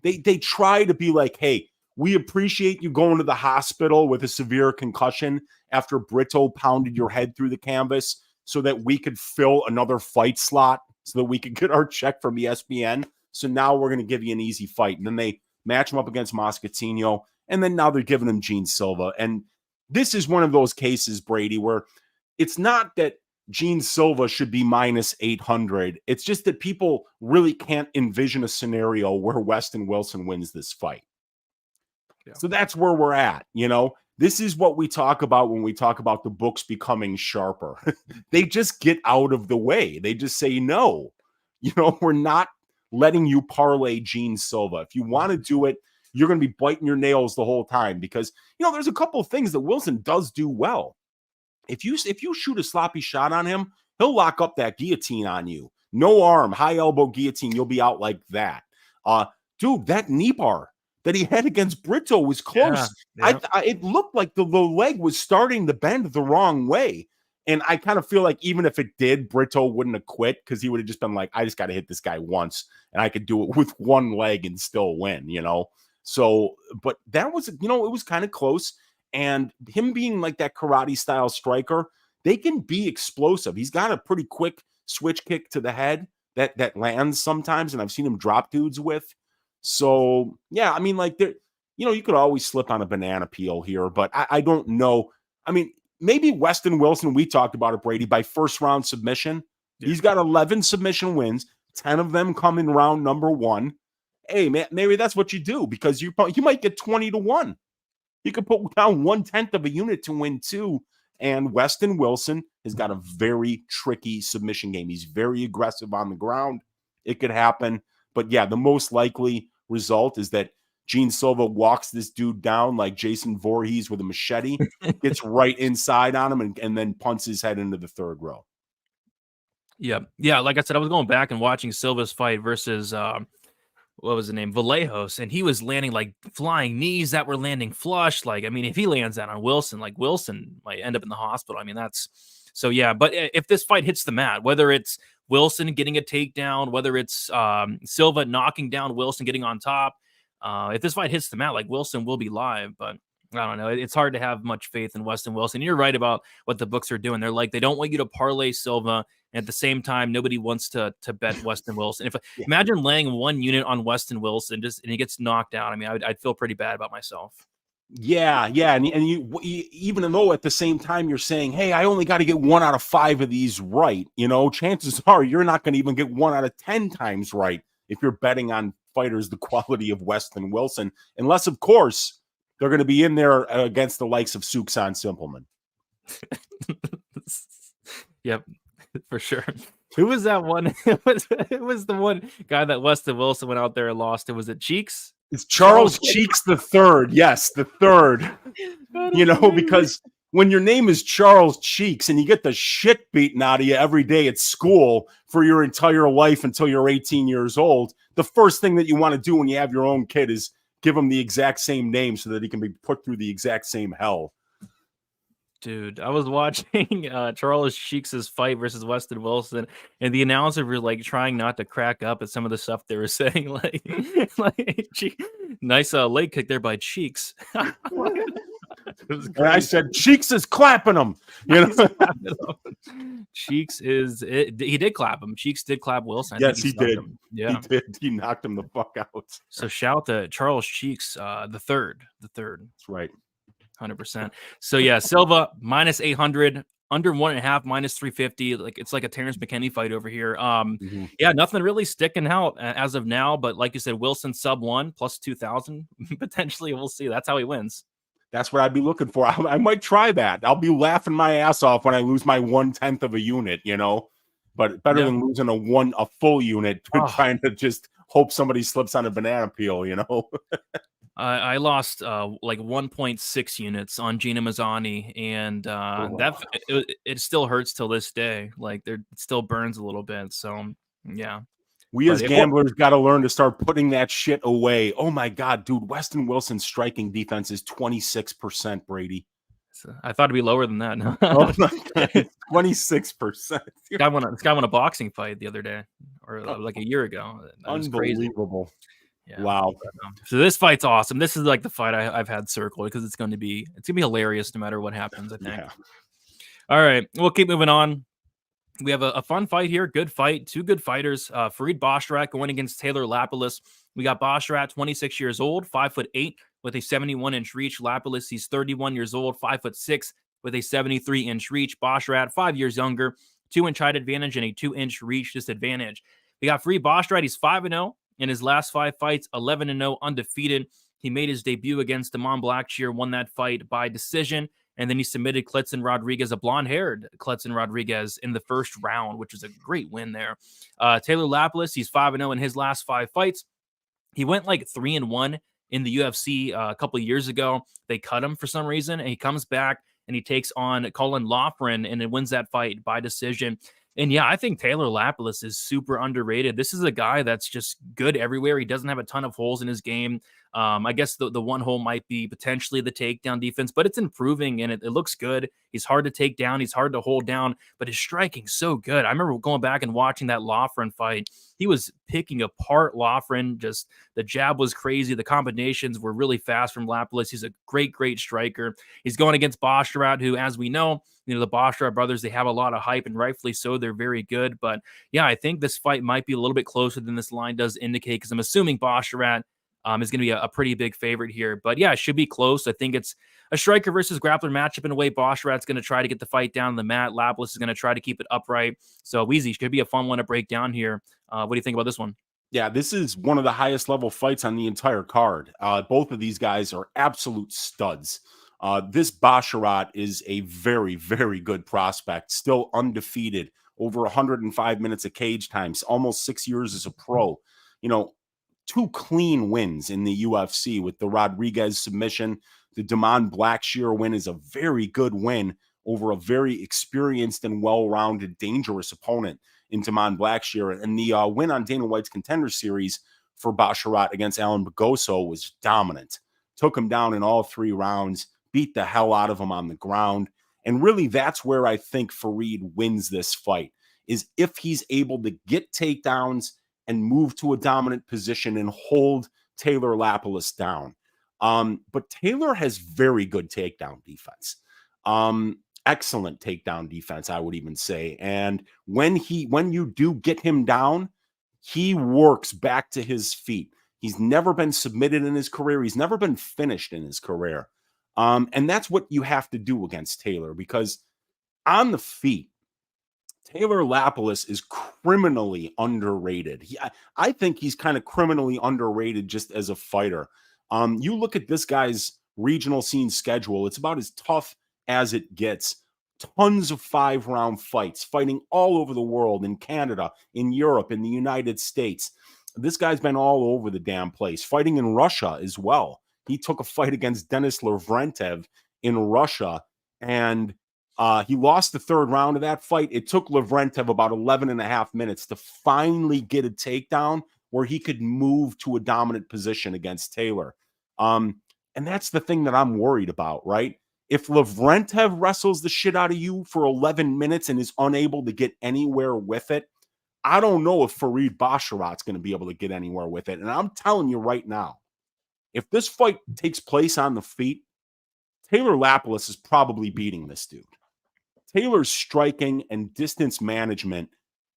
They try to be like, hey, we appreciate you going to the hospital with a severe concussion after Brito pounded your head through the canvas so that we could fill another fight slot so that we could get our check from ESPN. So now we're going to give you an easy fight. And then they match him up against Moscatino. And then now they're giving him Gene Silva. And this is one of those cases, Brady, where it's not that Gene Silva should be minus 800. It's just that people really can't envision a scenario where Weston Wilson wins this fight. Yeah. So that's where we're at. This is what we talk about when we talk about the books becoming sharper. They just get out of the way. They just say, no, we're not letting you parlay Gene Silva. If you want to do it, you're going to be biting your nails the whole time because, there's a couple of things that Wilson does do well. If you shoot a sloppy shot on him, he'll lock up that guillotine on you. No arm, high elbow guillotine. You'll be out like that. Dude, that knee bar that he had against Brito was close. Yeah. It looked like the leg was starting to bend the wrong way. And I kind of feel like even if it did, Brito wouldn't have quit because he would have just been like, I just got to hit this guy once and I could do it with one leg and still win, So, but that was, it was kind of close. And him being like that karate style striker, they can be explosive. He's got a pretty quick switch kick to the head that lands sometimes. And I've seen him drop dudes with. So, yeah, I mean, like, there, you could always slip on a banana peel here, but I don't know. I mean, maybe Weston Wilson, we talked about it, Brady, by first round submission. Yeah. He's got 11 submission wins, 10 of them come in round number 1. Hey, man, maybe that's what you do because you might get 20-1. You could put down 1/10 of a unit to win 2. And Weston Wilson has got a very tricky submission game. He's very aggressive on the ground. It could happen. But yeah, the most likely result is that Gene Silva walks this dude down like Jason Voorhees with a machete, gets right inside on him, and then punts his head into the third row. Yeah. Yeah, like I said, I was going back and watching Silva's fight versus what was the name? Vallejos, and he was landing like flying knees that were landing flush. Like, I mean, if he lands that on Wilson, like Wilson might end up in the hospital. I mean, that's so yeah. But if this fight hits the mat, whether it's Wilson getting a takedown, whether it's Silva knocking down Wilson, getting on top, if this fight hits the mat, like Wilson will be live. But I don't know. It's hard to have much faith in Weston Wilson. You're right about what the books are doing. They're like, they don't want you to parlay Silva. And at the same time, nobody wants to bet Weston Wilson. Imagine laying one unit on Weston Wilson and he gets knocked out. I mean, I'd feel pretty bad about myself. Yeah. And you even though at the same time you're saying, hey, I only got to get 1 out of 5 of these right, chances are you're not going to even get 1 out of 10 times right if you're betting on fighters the quality of Weston Wilson, unless, of course, they're going to be in there against the likes of Suksan Simpleman. Yep. For sure. Who was that one? It was the one guy that Weston Wilson went out there and lost. Was it Cheeks? It's Charles Cheeks the third. Yes, the third. Because when your name is Charles Cheeks and you get the shit beaten out of you every day at school for your entire life until you're 18 years old, the first thing that you want to do when you have your own kid is give him the exact same name so that he can be put through the exact same hell. Dude, I was watching Charles Cheeks' fight versus Weston Wilson, and the announcer was like trying not to crack up at some of the stuff they were saying. Like nice leg kick there by Cheeks. And I said, Cheeks is clapping him. Cheeks is it. He did clap him. Cheeks did clap Wilson. Yes, he did. Him. Yeah, he did. He knocked him the fuck out. So shout to Charles Cheeks, the third. That's right. 100%. So yeah, Silva minus 800, under 1.5 minus 350. Like it's like a Terrence McKinney fight over here. Yeah, nothing really sticking out as of now. But like you said, Wilson sub 1 plus 2,000 potentially. We'll see. That's how he wins. That's what I'd be looking for. I might try that. I'll be laughing my ass off when I lose my 1/10 of a unit. But better than losing a full unit trying to just hope somebody slips on a banana peel. I lost like 1.6 units on Gina Mazzani, and it still hurts till this day. Like it still burns a little bit. So yeah, we as gamblers got to learn to start putting that shit away. Oh my god, dude! Weston Wilson's striking defense is 26%. Brady, I thought it'd be lower than that. No. Oh my god, 26%. This guy won a boxing fight the other day, or like a year ago. That was unbelievable. Crazy. Yeah. Wow. So this fight's awesome. This is like the fight I've had circled because it's gonna be hilarious no matter what happens, I think. Yeah. All right, we'll keep moving on. We have a fun fight here. Good fight. 2 good fighters. Farid Basharat going against Taylor Lapilus. We got Basharat, 26 years old, 5'8" with a 71-inch reach. Lapilus, he's 31 years old, 5'6" with a 73-inch reach. Basharat, 5 years younger, 2-inch height advantage and a 2-inch reach disadvantage. We got Farid Basharat. He's 5-0. In his last 5 fights, 11-0 undefeated. He made his debut against Damon Blackshear, won that fight by decision. And then he submitted Kletzen Rodriguez, a blonde-haired Kletzen Rodriguez, in the first round, which is a great win there. Taylor Lapilus, he's 5-0 in his last 5 fights. He went like 3-1 in the UFC a couple of years ago. They cut him for some reason, and he comes back and he takes on Colin Loughran and it wins that fight by decision. And yeah, I think Taylor Lapilus is super underrated. This is a guy that's just good everywhere. He doesn't have a ton of holes in his game. I guess the one hole might be potentially the takedown defense, but it's improving and it looks good. He's hard to take down. He's hard to hold down, but his striking's so good. I remember going back and watching that Loughran fight. He was picking apart Loughran. Just the jab was crazy. The combinations were really fast from Lapilus. He's a great, great striker. He's going against Basharat, who, as we know, the Basharat brothers, they have a lot of hype, and rightfully so. They're very good. But yeah, I think this fight might be a little bit closer than this line does indicate, because I'm assuming Basharat is going to be a pretty big favorite here. But yeah, it should be close. I think it's a striker versus grappler matchup in a way. Basharat's going to try to get the fight down on the mat. Lapilus is going to try to keep it upright. So Weezy, should be a fun one to break down here. What do you think about this one? Yeah, this is one of the highest level fights on the entire card. Both of these guys are absolute studs. This Basharat is a very, very good prospect, still undefeated, over 105 minutes of cage time, almost 6 years as a pro. 2 clean wins in the UFC with the Rodriguez submission. The Damon Blackshear win is a very good win over a very experienced and well-rounded, dangerous opponent in Damon Blackshear. And the win on Dana White's Contender Series for Basharat against Alan Bagoso was dominant. Took him down in all 3 rounds, beat the hell out of him on the ground. And really, that's where I think Farid wins this fight, is if he's able to get takedowns and move to a dominant position and hold Taylor Lapilus down. But Taylor has very good takedown defense. Excellent takedown defense, I would even say. And when you do get him down, he works back to his feet. He's never been submitted in his career. He's never been finished in his career. And that's what you have to do against Taylor, because on the feet, Taylor Lapilus is criminally underrated. I think he's kind of criminally underrated just as a fighter. You look at this guy's regional scene schedule, it's about as tough as it gets. Tons of 5-round fights, fighting all over the world, in Canada, in Europe, in the United States. This guy's been all over the damn place, fighting in Russia as well. He took a fight against Denis Lavrentev in Russia, and he lost the 3rd round of that fight. It took Lavrentev about 11 and a half minutes to finally get a takedown where he could move to a dominant position against Taylor. And that's the thing that I'm worried about, right? If Lavrentev wrestles the shit out of you for 11 minutes and is unable to get anywhere with it, I don't know if Farid Basharat's going to be able to get anywhere with it. And I'm telling you right now, if this fight takes place on the feet, Taylor Lapilus is probably beating this dude. Taylor's striking and distance management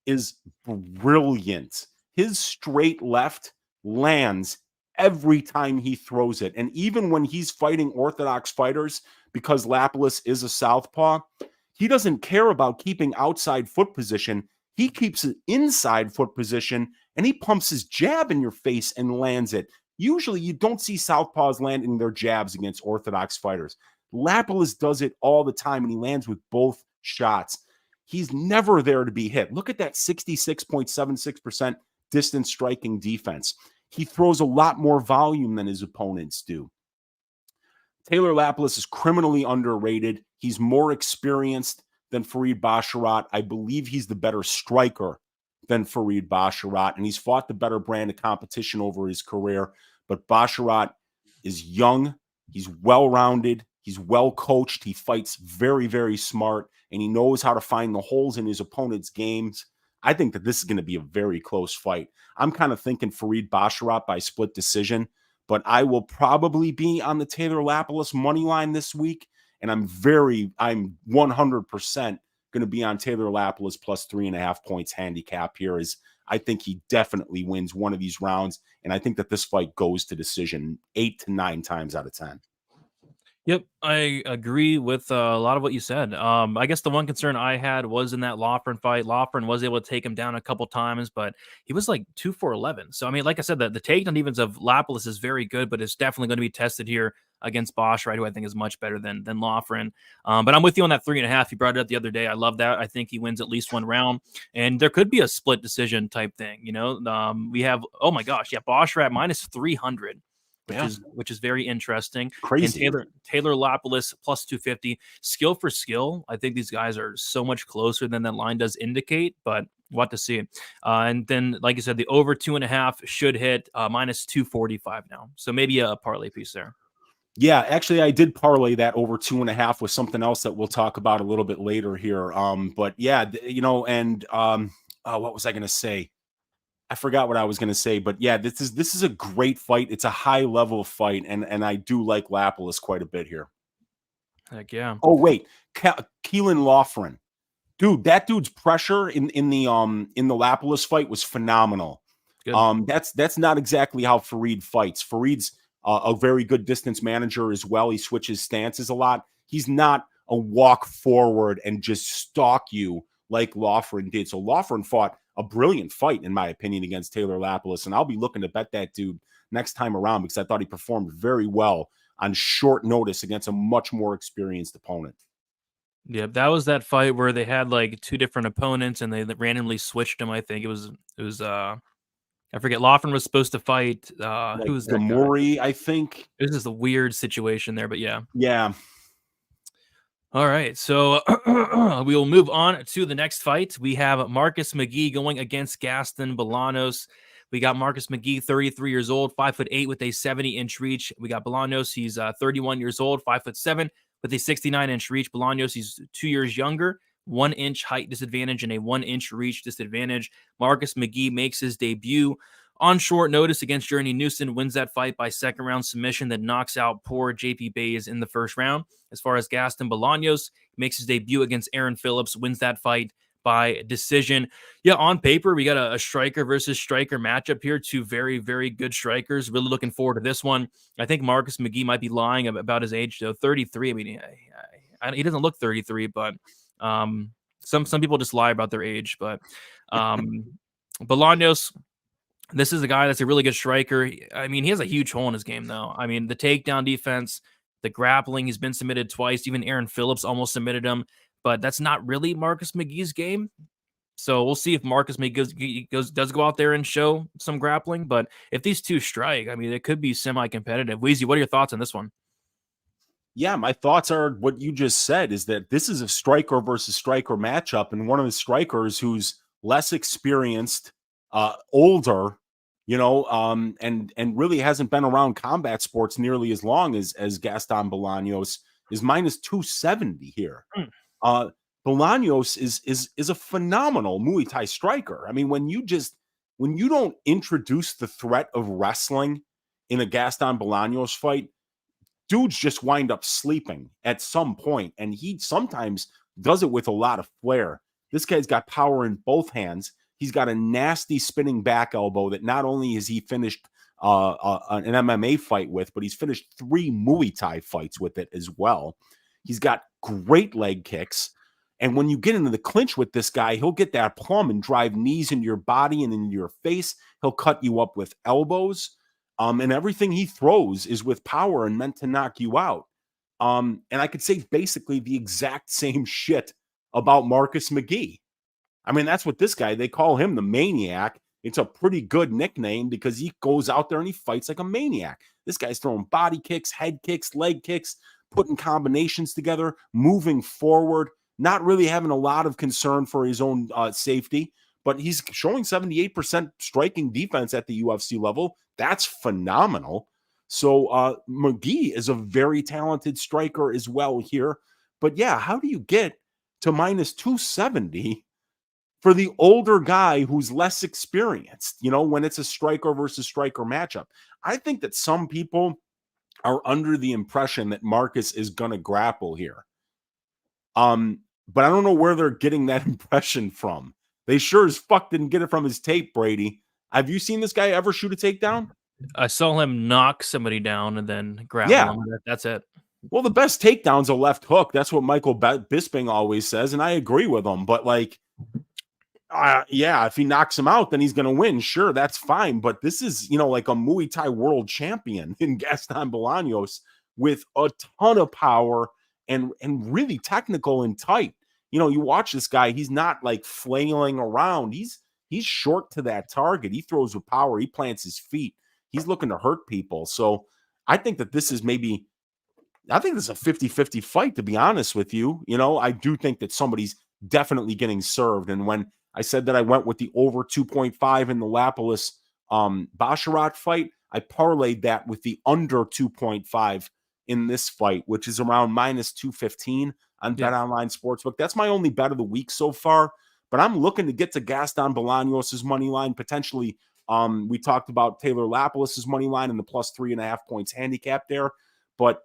is brilliant. His straight left lands every time he throws it. And even when he's fighting orthodox fighters, because Lapilus is a southpaw, he doesn't care about keeping outside foot position. He keeps it inside foot position, and he pumps his jab in your face and lands it. Usually you don't see southpaws landing their jabs against orthodox fighters. Lapilus does it all the time, and he lands with both shots. He's never there to be hit. Look at that 66.76% distance striking defense. He throws a lot more volume than his opponents do. Taylor Lapilus is criminally underrated. He's more experienced than Farid Basharat. I believe he's the better striker than Farid Basharat, and he's fought the better brand of competition over his career. But Basharat is young. He's well-rounded. He's well-coached. He fights very, very smart, and he knows how to find the holes in his opponent's games. I think that this is going to be a very close fight. I'm kind of thinking Farid Basharat by split decision, but I will probably be on the Taylor Lapilus money line this week, and I'm 100% going to be on Taylor Lapilus plus 3.5 points handicap here. As I think he definitely wins one of these rounds, and I think that this fight goes to decision 8 to 9 times out of 10. Yep, I agree with a lot of what you said. I guess the one concern I had was in that Lofgren fight. Lofgren was able to take him down a couple times, but he was like 2 for 11. So I mean, like I said, the takedown defense of Lapilus is very good, but it's definitely going to be tested here against Basharat, who I think is much better than Lofgren. But I'm with you on that 3.5. You brought it up the other day. I love that. I think he wins at least one round, and there could be a split decision type thing. We have, oh my gosh, yeah, Basharat minus 300. Which is very interesting. And Crazy. Taylor Lapilus plus 250. Skill for skill, I think these guys are so much closer than that line does indicate, but what to see. And then, like you said, the over 2.5 should hit minus 245 now. So maybe a parlay piece there. Yeah, actually, I did parlay that over 2.5 with something else that we'll talk about a little bit later here. But yeah, what was I going to say? I forgot what I was going to say, but yeah, this is a great fight. It's a high level fight, and I do like Lapilus quite a bit here. Heck yeah. Oh wait, Keelan Lofgren, dude, that dude's pressure in the Lapilus fight was phenomenal. Good. That's not exactly how Farid fights. Farid's a very good distance manager as well. He switches stances a lot. He's not a walk forward and just stalk you like Lofgren did. So Lofgren fought a brilliant fight, in my opinion, against Taylor Lapilus. And I'll be looking to bet that dude next time around because I thought he performed very well on short notice against a much more experienced opponent. Yeah, that was that fight where they had like two different opponents and they randomly switched them. I think it was I forget. Lofgren was supposed to fight Like who was that guy? Gamori, I think. It was just a weird situation there, but yeah. Yeah. All right, so we will move on to the next fight. We have Marcus McGhee going against Gaston Bolanos. We got Marcus McGhee, 33 years old, 5'8" with a 70-inch reach. We got Bolanos, he's 31 years old, 5'7" with a 69-inch reach. Bolanos, he's 2 years younger, 1-inch height disadvantage and a 1-inch reach disadvantage. Marcus McGhee makes his debut on short notice against Journey Newson, wins that fight by second round submission, then knocks out poor JP Bays in the first round. As far as Gaston Bolanos, makes his debut against Aaron Phillips, wins that fight by decision. Yeah, on paper, we got a striker versus striker matchup here. Two very, very good strikers. Really looking forward to this one. I think Marcus McGhee might be lying about his age, though. 33. I mean, he doesn't look 33, but some people just lie about their age. But Bolanos, this is a guy that's a really good striker. I mean, he has a huge hole in his game, though. I mean, the takedown defense, the grappling, he's been submitted twice. Even Aaron Phillips almost submitted him, but that's not really Marcus McGhee's game. So we'll see if Marcus McGhee does go out there and show some grappling. But if these two strike, I mean, it could be semi-competitive. Weezy, what are your thoughts on this one? Yeah, my thoughts are what you just said is that this is a striker versus striker matchup, and one of the strikers who's less experienced, older, and really hasn't been around combat sports nearly as long as Gaston Bolaños is minus 270 here. Bolaños is a phenomenal Muay Thai striker. I mean, when you don't introduce the threat of wrestling in a Gaston Bolaños fight, dudes just wind up sleeping at some point, and he sometimes does it with a lot of flair. This guy's got power in both hands. He's got a nasty spinning back elbow that not only has he finished an MMA fight with, but he's finished 3 Muay Thai fights with it as well. He's got great leg kicks. And when you get into the clinch with this guy, he'll get that plumb and drive knees into your body and into your face. He'll cut you up with elbows. And everything he throws is with power and meant to knock you out. And I could say basically the exact same shit about Marcus McGhee. I mean, that's what this guy, they call him the Maniac. It's a pretty good nickname because he goes out there and he fights like a maniac. This guy's throwing body kicks, head kicks, leg kicks, putting combinations together, moving forward, not really having a lot of concern for his own safety, but he's showing 78% striking defense at the UFC level. That's phenomenal. So McGhee is a very talented striker as well here. But yeah, how do you get to minus 270 for the older guy who's less experienced, when it's a striker versus striker matchup? I think that some people are under the impression that Marcus is going to grapple here. But I don't know where they're getting that impression from. They sure as fuck didn't get it from his tape, Brady. Have you seen this guy ever shoot a takedown? I saw him knock somebody down and then grapple him. That's it. Well, the best takedown's a left hook. That's what Michael Bisping always says, and I agree with him. But like, yeah, if he knocks him out, then he's going to win. Sure, that's fine. But this is, like a Muay Thai world champion in Gaston Bolaños with a ton of power and really technical and tight. You watch this guy, he's not like flailing around. He's short to that target. He throws with power. He plants his feet. He's looking to hurt people. So I think that this is maybe, I think this is a 50-50 fight, to be honest with you. I do think that somebody's definitely getting served. And when I said that I went with the over 2.5 in the Lapilus Basharat fight, I parlayed that with the under 2.5 in this fight, which is around minus 215 on BetOnline Sportsbook. That's my only bet of the week so far. But I'm looking to get to Gaston Bolaños' money line, potentially. We talked about Taylor Lapilus' money line and the plus 3.5 points handicap there. But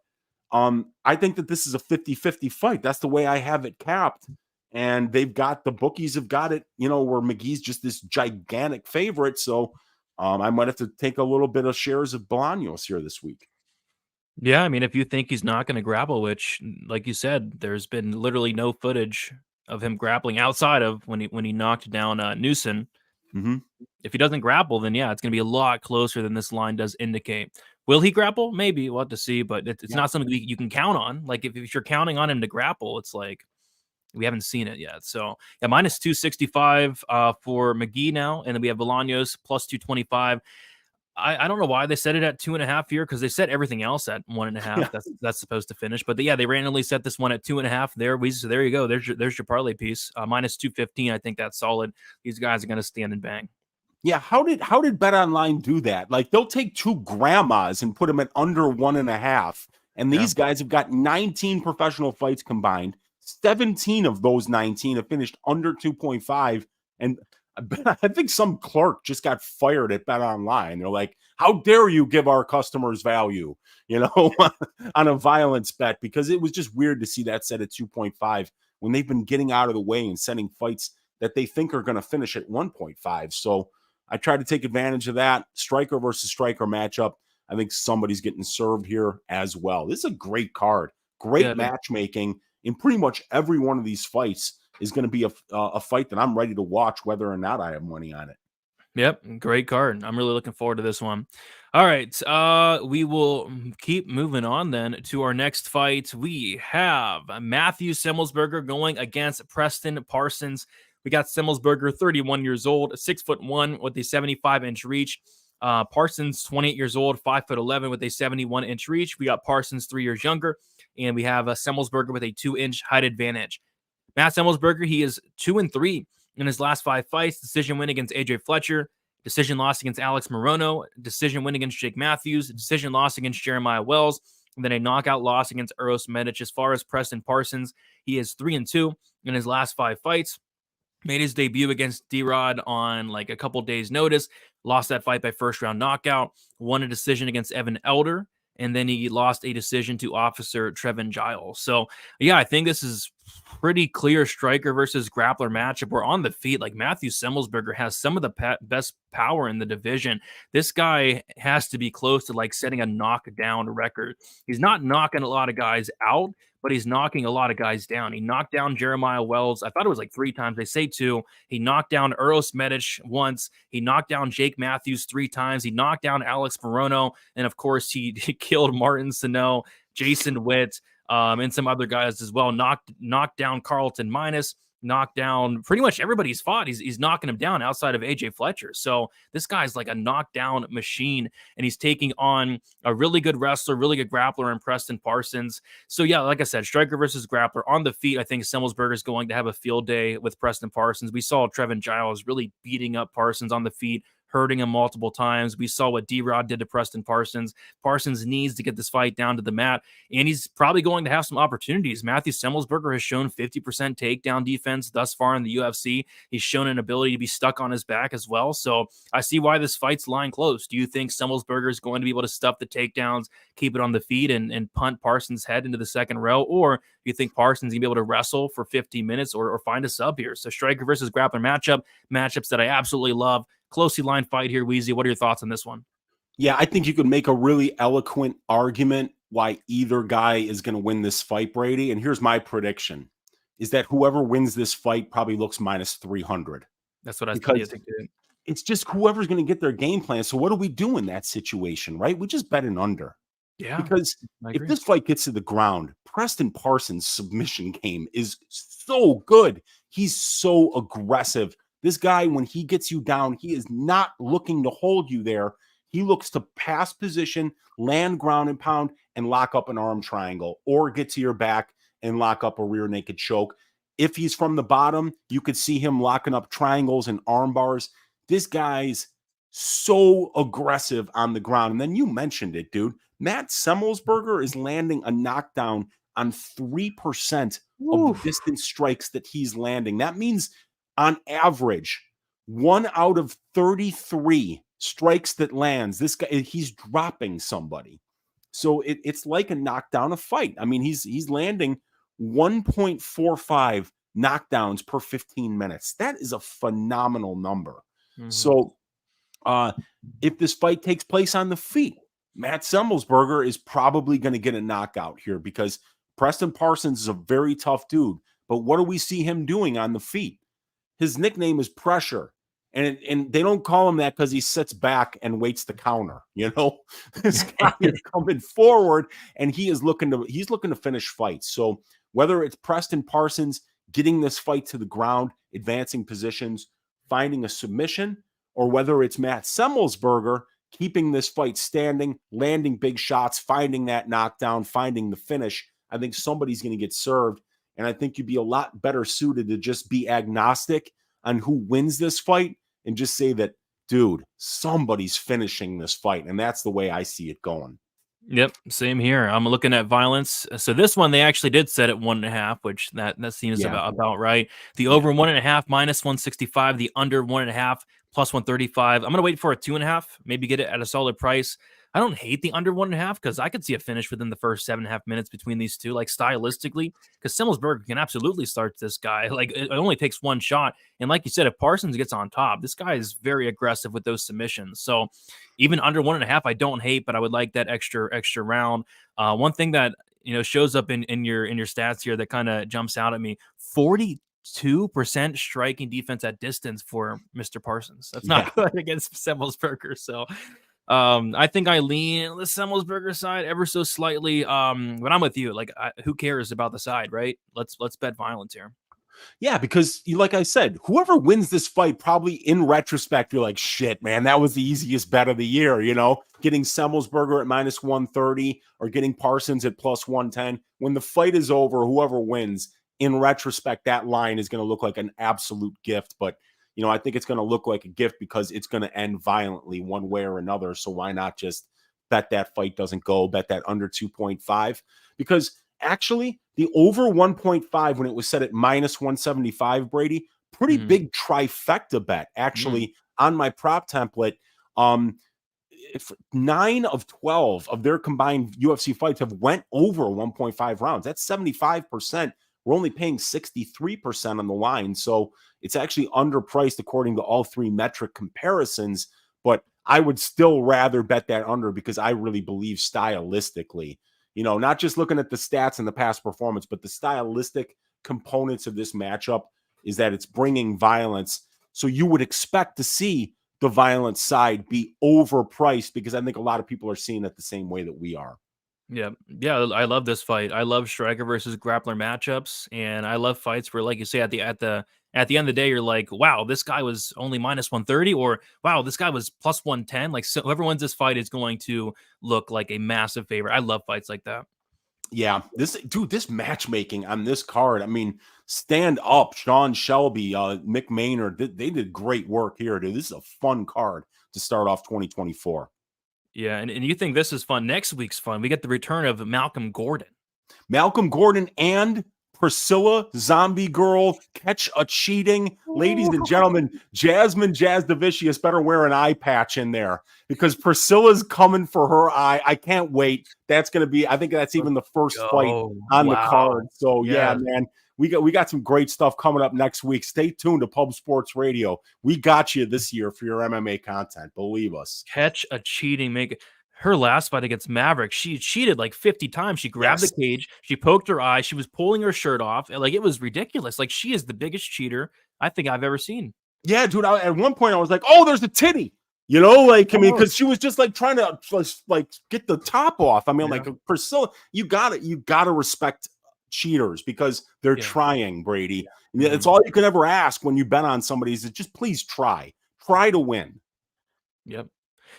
I think that this is a 50-50 fight. That's the way I have it capped. And the bookies have got it, where McGhee's just this gigantic favorite. So I might have to take a little bit of shares of Bolaños here this week. Yeah, I mean, if you think he's not going to grapple, which, like you said, there's been literally no footage of him grappling outside of when he knocked down Newson. Mm-hmm. If he doesn't grapple, then yeah, it's going to be a lot closer than this line does indicate. Will he grapple? Maybe. We'll have to see, but it's not something you can count on. Like if you're counting on him to grapple, it's like we haven't seen it yet. So yeah, minus 265 for McGhee now, and then we have Bolaños plus 225. I don't know why they set it at 2.5 here, because they set everything else at 1.5. Yeah. That's supposed to finish, but they randomly set this one at 2.5. There you go. There's your parlay piece. Minus 215. I think that's solid. These guys are going to stand and bang. Yeah, how did BetOnline do that? Like they'll take two grandmas and put them at under 1.5, and these guys have got 19 professional fights combined. 17 of those 19 have finished under 2.5, and I think some clerk just got fired at BetOnline. They're like, "How dare you give our customers value?" On a violence bet, because it was just weird to see that set at 2.5 when they've been getting out of the way and setting fights that they think are going to finish at 1.5. So I tried to take advantage of that striker versus striker matchup. I think somebody's getting served here as well. This is a great card, great matchmaking in pretty much every one of these fights. Is going to be a fight that I'm ready to watch, whether or not I have money on it. Yep, great card. I'm really looking forward to this one. All right, we will keep moving on then to our next fight. We have Matheus Semelsberger going against Preston Parsons. We got Semelsberger, 31 years old, 6'1" with a 75-inch reach. Parsons, 28 years old, 5'11" with a 71-inch reach. We got Parsons 3 years younger, and we have Semelsberger with a 2-inch height advantage. Matt Semelsberger, he is 2-3 in his last 5 fights. Decision win against AJ Fletcher, decision loss against Alex Morono, decision win against Jake Matthews, decision loss against Jeremiah Wells, and then a knockout loss against Uros Medic. As far as Preston Parsons, he is 3-2 in his last 5 fights. Made his debut against D-Rod on like a couple days' notice, lost that fight by first-round knockout, won a decision against Evan Elder, and then he lost a decision to Officer Trevin Giles. So, yeah, I think this is pretty clear striker versus grappler matchup. We're on the feet. Like Matheus Semelsberger has some of the best power in the division. This guy has to be close to like setting a knockdown record. He's not knocking a lot of guys out, but he's knocking a lot of guys down. He knocked down Jeremiah Wells. I thought it was like 3 times. They say 2. He knocked down Uros Medic once. He knocked down Jake Matthews 3 times. He knocked down Alex Morono. And of course, he killed Martin Sano, Jason Witt, and some other guys as well. Knocked down Carlton Minus, knocked down pretty much everybody he's fought. He's knocking him down outside of AJ Fletcher. So this guy's like a knockdown machine, and he's taking on a really good wrestler, really good grappler in Preston Parsons. So yeah, like I said, striker versus grappler on the feet. I think Semelsberger is going to have a field day with Preston Parsons. We saw Trevin Giles really beating up Parsons on the feet, hurting him multiple times. We saw what D-Rod did to Preston Parsons. Parsons needs to get this fight down to the mat, and he's probably going to have some opportunities. Matheus Semelsberger has shown 50% takedown defense thus far in the UFC. He's shown an ability to be stuck on his back as well. So I see why this fight's lying close. Do you think Semelsberger is going to be able to stuff the takedowns, keep it on the feet, and punt Parsons' head into the second row? Or do you think Parsons is going to be able to wrestle for 15 minutes or find a sub here? So striker versus grappler matchups that I absolutely love. Closely line fight here, Weezy. What are your thoughts on this one? Yeah, I think you could make a really eloquent argument why either guy is going to win this fight, Brady. And here's my prediction, is that whoever wins this fight probably looks minus 300. That's what I because think. it's just whoever's going to get their game plan. So what do we do in that situation, right? We just bet an under. Yeah. Because if this fight gets to the ground, Preston Parsons' submission game is so good. He's so aggressive. This guy, when he gets you down, he is not looking to hold you there. He looks to pass position, land ground and pound, and lock up an arm triangle, or get to your back and lock up a rear naked choke. If he's from the bottom, you could see him locking up triangles and arm bars. This guy's so aggressive on the ground. And then you mentioned it, dude. Matt Semelsberger is landing a knockdown on 3% of the distance strikes that he's landing. That means on average, 1 out of 33 strikes that lands, this guy, he's dropping somebody. So it's like a knockdown a fight. I mean, he's landing 1.45 knockdowns per 15 minutes. That is a phenomenal number. Mm-hmm. So if this fight takes place on the feet, Matt Semelsberger is probably going to get a knockout here, because Preston Parsons is a very tough dude. But what do we see him doing on the feet? His nickname is Pressure. And they don't call him that because he sits back and waits to counter. You know, this guy is coming forward and he's looking to finish fights. So whether it's Preston Parsons getting this fight to the ground, advancing positions, finding a submission, or whether it's Matt Semelsberger keeping this fight standing, landing big shots, finding that knockdown, finding the finish, I think somebody's going to get served. And I think you'd be a lot better suited to just be agnostic on who wins this fight and just say that, dude, somebody's finishing this fight. And that's the way I see it going. Yep, same here. I'm looking at violence. So this one, they actually did set at 1.5, which that seems about right. The over 1.5 minus 165, the under 1.5 plus 135. I'm going to wait for a 2.5, maybe get it at a solid price. I don't hate the under 1.5 because I could see a finish within the first 7.5 minutes between these two, like stylistically, because Semelsberger can absolutely start this guy. Like, it only takes one shot. And like you said, if Parsons gets on top, this guy is very aggressive with those submissions. So even under 1.5, I don't hate, but I would like that extra round. One thing that, shows up in your stats here that kind of jumps out at me, 42% striking defense at distance for Mr. Parsons. That's not good against Semelsberger. So I think I lean on the Semelsberger side ever so slightly. But I'm with you. Like, who cares about the side, right? Let's bet violence here. Yeah, because like I said, whoever wins this fight, probably in retrospect, you're like, shit, man, that was the easiest bet of the year, getting Semelsberger at minus 130 or getting Parsons at plus 110. When the fight is over, whoever wins, in retrospect, that line is going to look like an absolute gift. But, I think it's going to look like a gift because it's going to end violently one way or another. So why not just bet that fight doesn't go, bet that under 2.5? Because actually, the over 1.5, when it was set at minus 175, Brady, pretty big trifecta bet, actually, on my prop template. If 9 of 12 of their combined UFC fights have went over 1.5 rounds. That's 75%. We're only paying 63% on the line. So it's actually underpriced according to all three metric comparisons. But I would still rather bet that under because I really believe stylistically, not just looking at the stats and the past performance, but the stylistic components of this matchup is that it's bringing violence. So you would expect to see the violent side be overpriced because I think a lot of people are seeing it the same way that we are. Yeah. I love this fight. I love striker versus grappler matchups, and I love fights where, like you say, at the end of the day, you're like, wow, this guy was only minus 130, or wow, this guy was plus 110. Like, so whoever wins this fight is going to look like a massive favorite. I love fights like that. Yeah, this matchmaking on this card, I mean, stand up, Sean Shelby, Mick Maynard, they did great work here, dude. This is a fun card to start off 2024. Yeah, and you think this is fun. Next week's fun. We get the return of Malcolm Gordon. Malcolm Gordon and Priscilla, Zombie Girl, catch a cheating. Ladies and gentlemen, Jasmine Jazdavicius better wear an eye patch in there because Priscilla's coming for her eye. I can't wait. That's going to be, I think that's even the first fight on the card. So yeah, man, we got some great stuff coming up next week. Stay tuned to Pub Sports Radio. We got you this year for your MMA content. Believe us. Catch a cheating. her last fight against Maverick, she cheated like 50 times. She grabbed the cage, she poked her eye, she was pulling her shirt off. Like, it was ridiculous. Like, she is the biggest cheater I think I've ever seen. Yeah, dude. At one point, I was like, "Oh, there's a titty," you know, like I mean, because she was just like trying to like get the top off. I mean, like Priscilla, you gotta respect cheaters because they're trying, Brady. Yeah. It's all you can ever ask when you bet on somebody is just please try to win. Yep.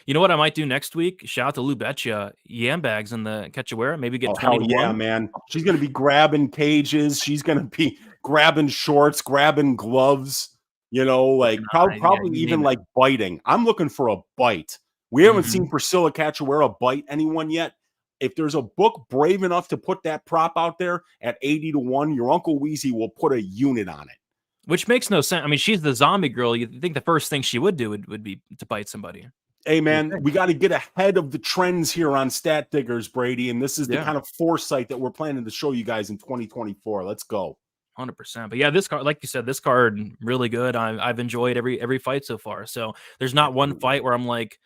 You know what I might do next week? Shout out to Lou Betcha, yam bags in the Cachoeira. Maybe get 20 to 1. Yeah, man. She's gonna be grabbing cages. She's gonna be grabbing shorts, grabbing gloves. You know, like probably even like biting. I'm looking for a bite. We haven't seen Priscilla Cachoeira bite anyone yet. If there's a book brave enough to put that prop out there at 80 to 1, your Uncle Weezy will put a unit on it. Which makes no sense. I mean, she's the zombie girl. You'd think the first thing she would do would be to bite somebody. Hey, man, we got to get ahead of the trends here on Stat Diggers, Brady. And this is the kind of foresight that we're planning to show you guys in 2024. Let's go. 100%. But yeah, this card, like you said, this card really good. I've enjoyed every fight so far. So there's not one fight where I'm like,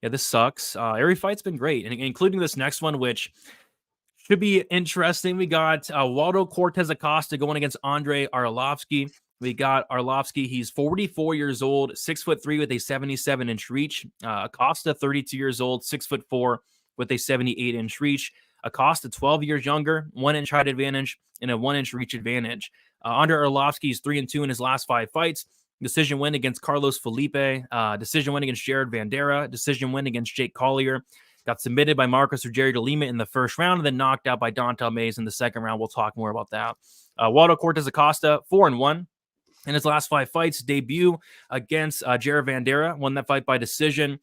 yeah, this sucks. Every fight's been great, and including this next one, which should be interesting. We got Waldo Cortes-Acosta going against Andre Arlovski. We got Arlovski. He's 44 years old, 6'3" with a 77-inch reach. Acosta, 32 years old, 6'4" with a 78-inch reach. Acosta, 12 years younger, 1-inch height advantage and a 1-inch reach advantage. Andre Arlovski is 3-2 in his last 5 fights. Decision win against Carlos Felipe. Decision win against Jared Vandera. Decision win against Jake Collier. Got submitted by Marcos Rogério de Lima in the first round and then knocked out by Dontel Mays in the second round. We'll talk more about that. Waldo Cortes-Acosta, 4-1. In his last 5 fights, debut against Jared Vandera, won that fight by decision.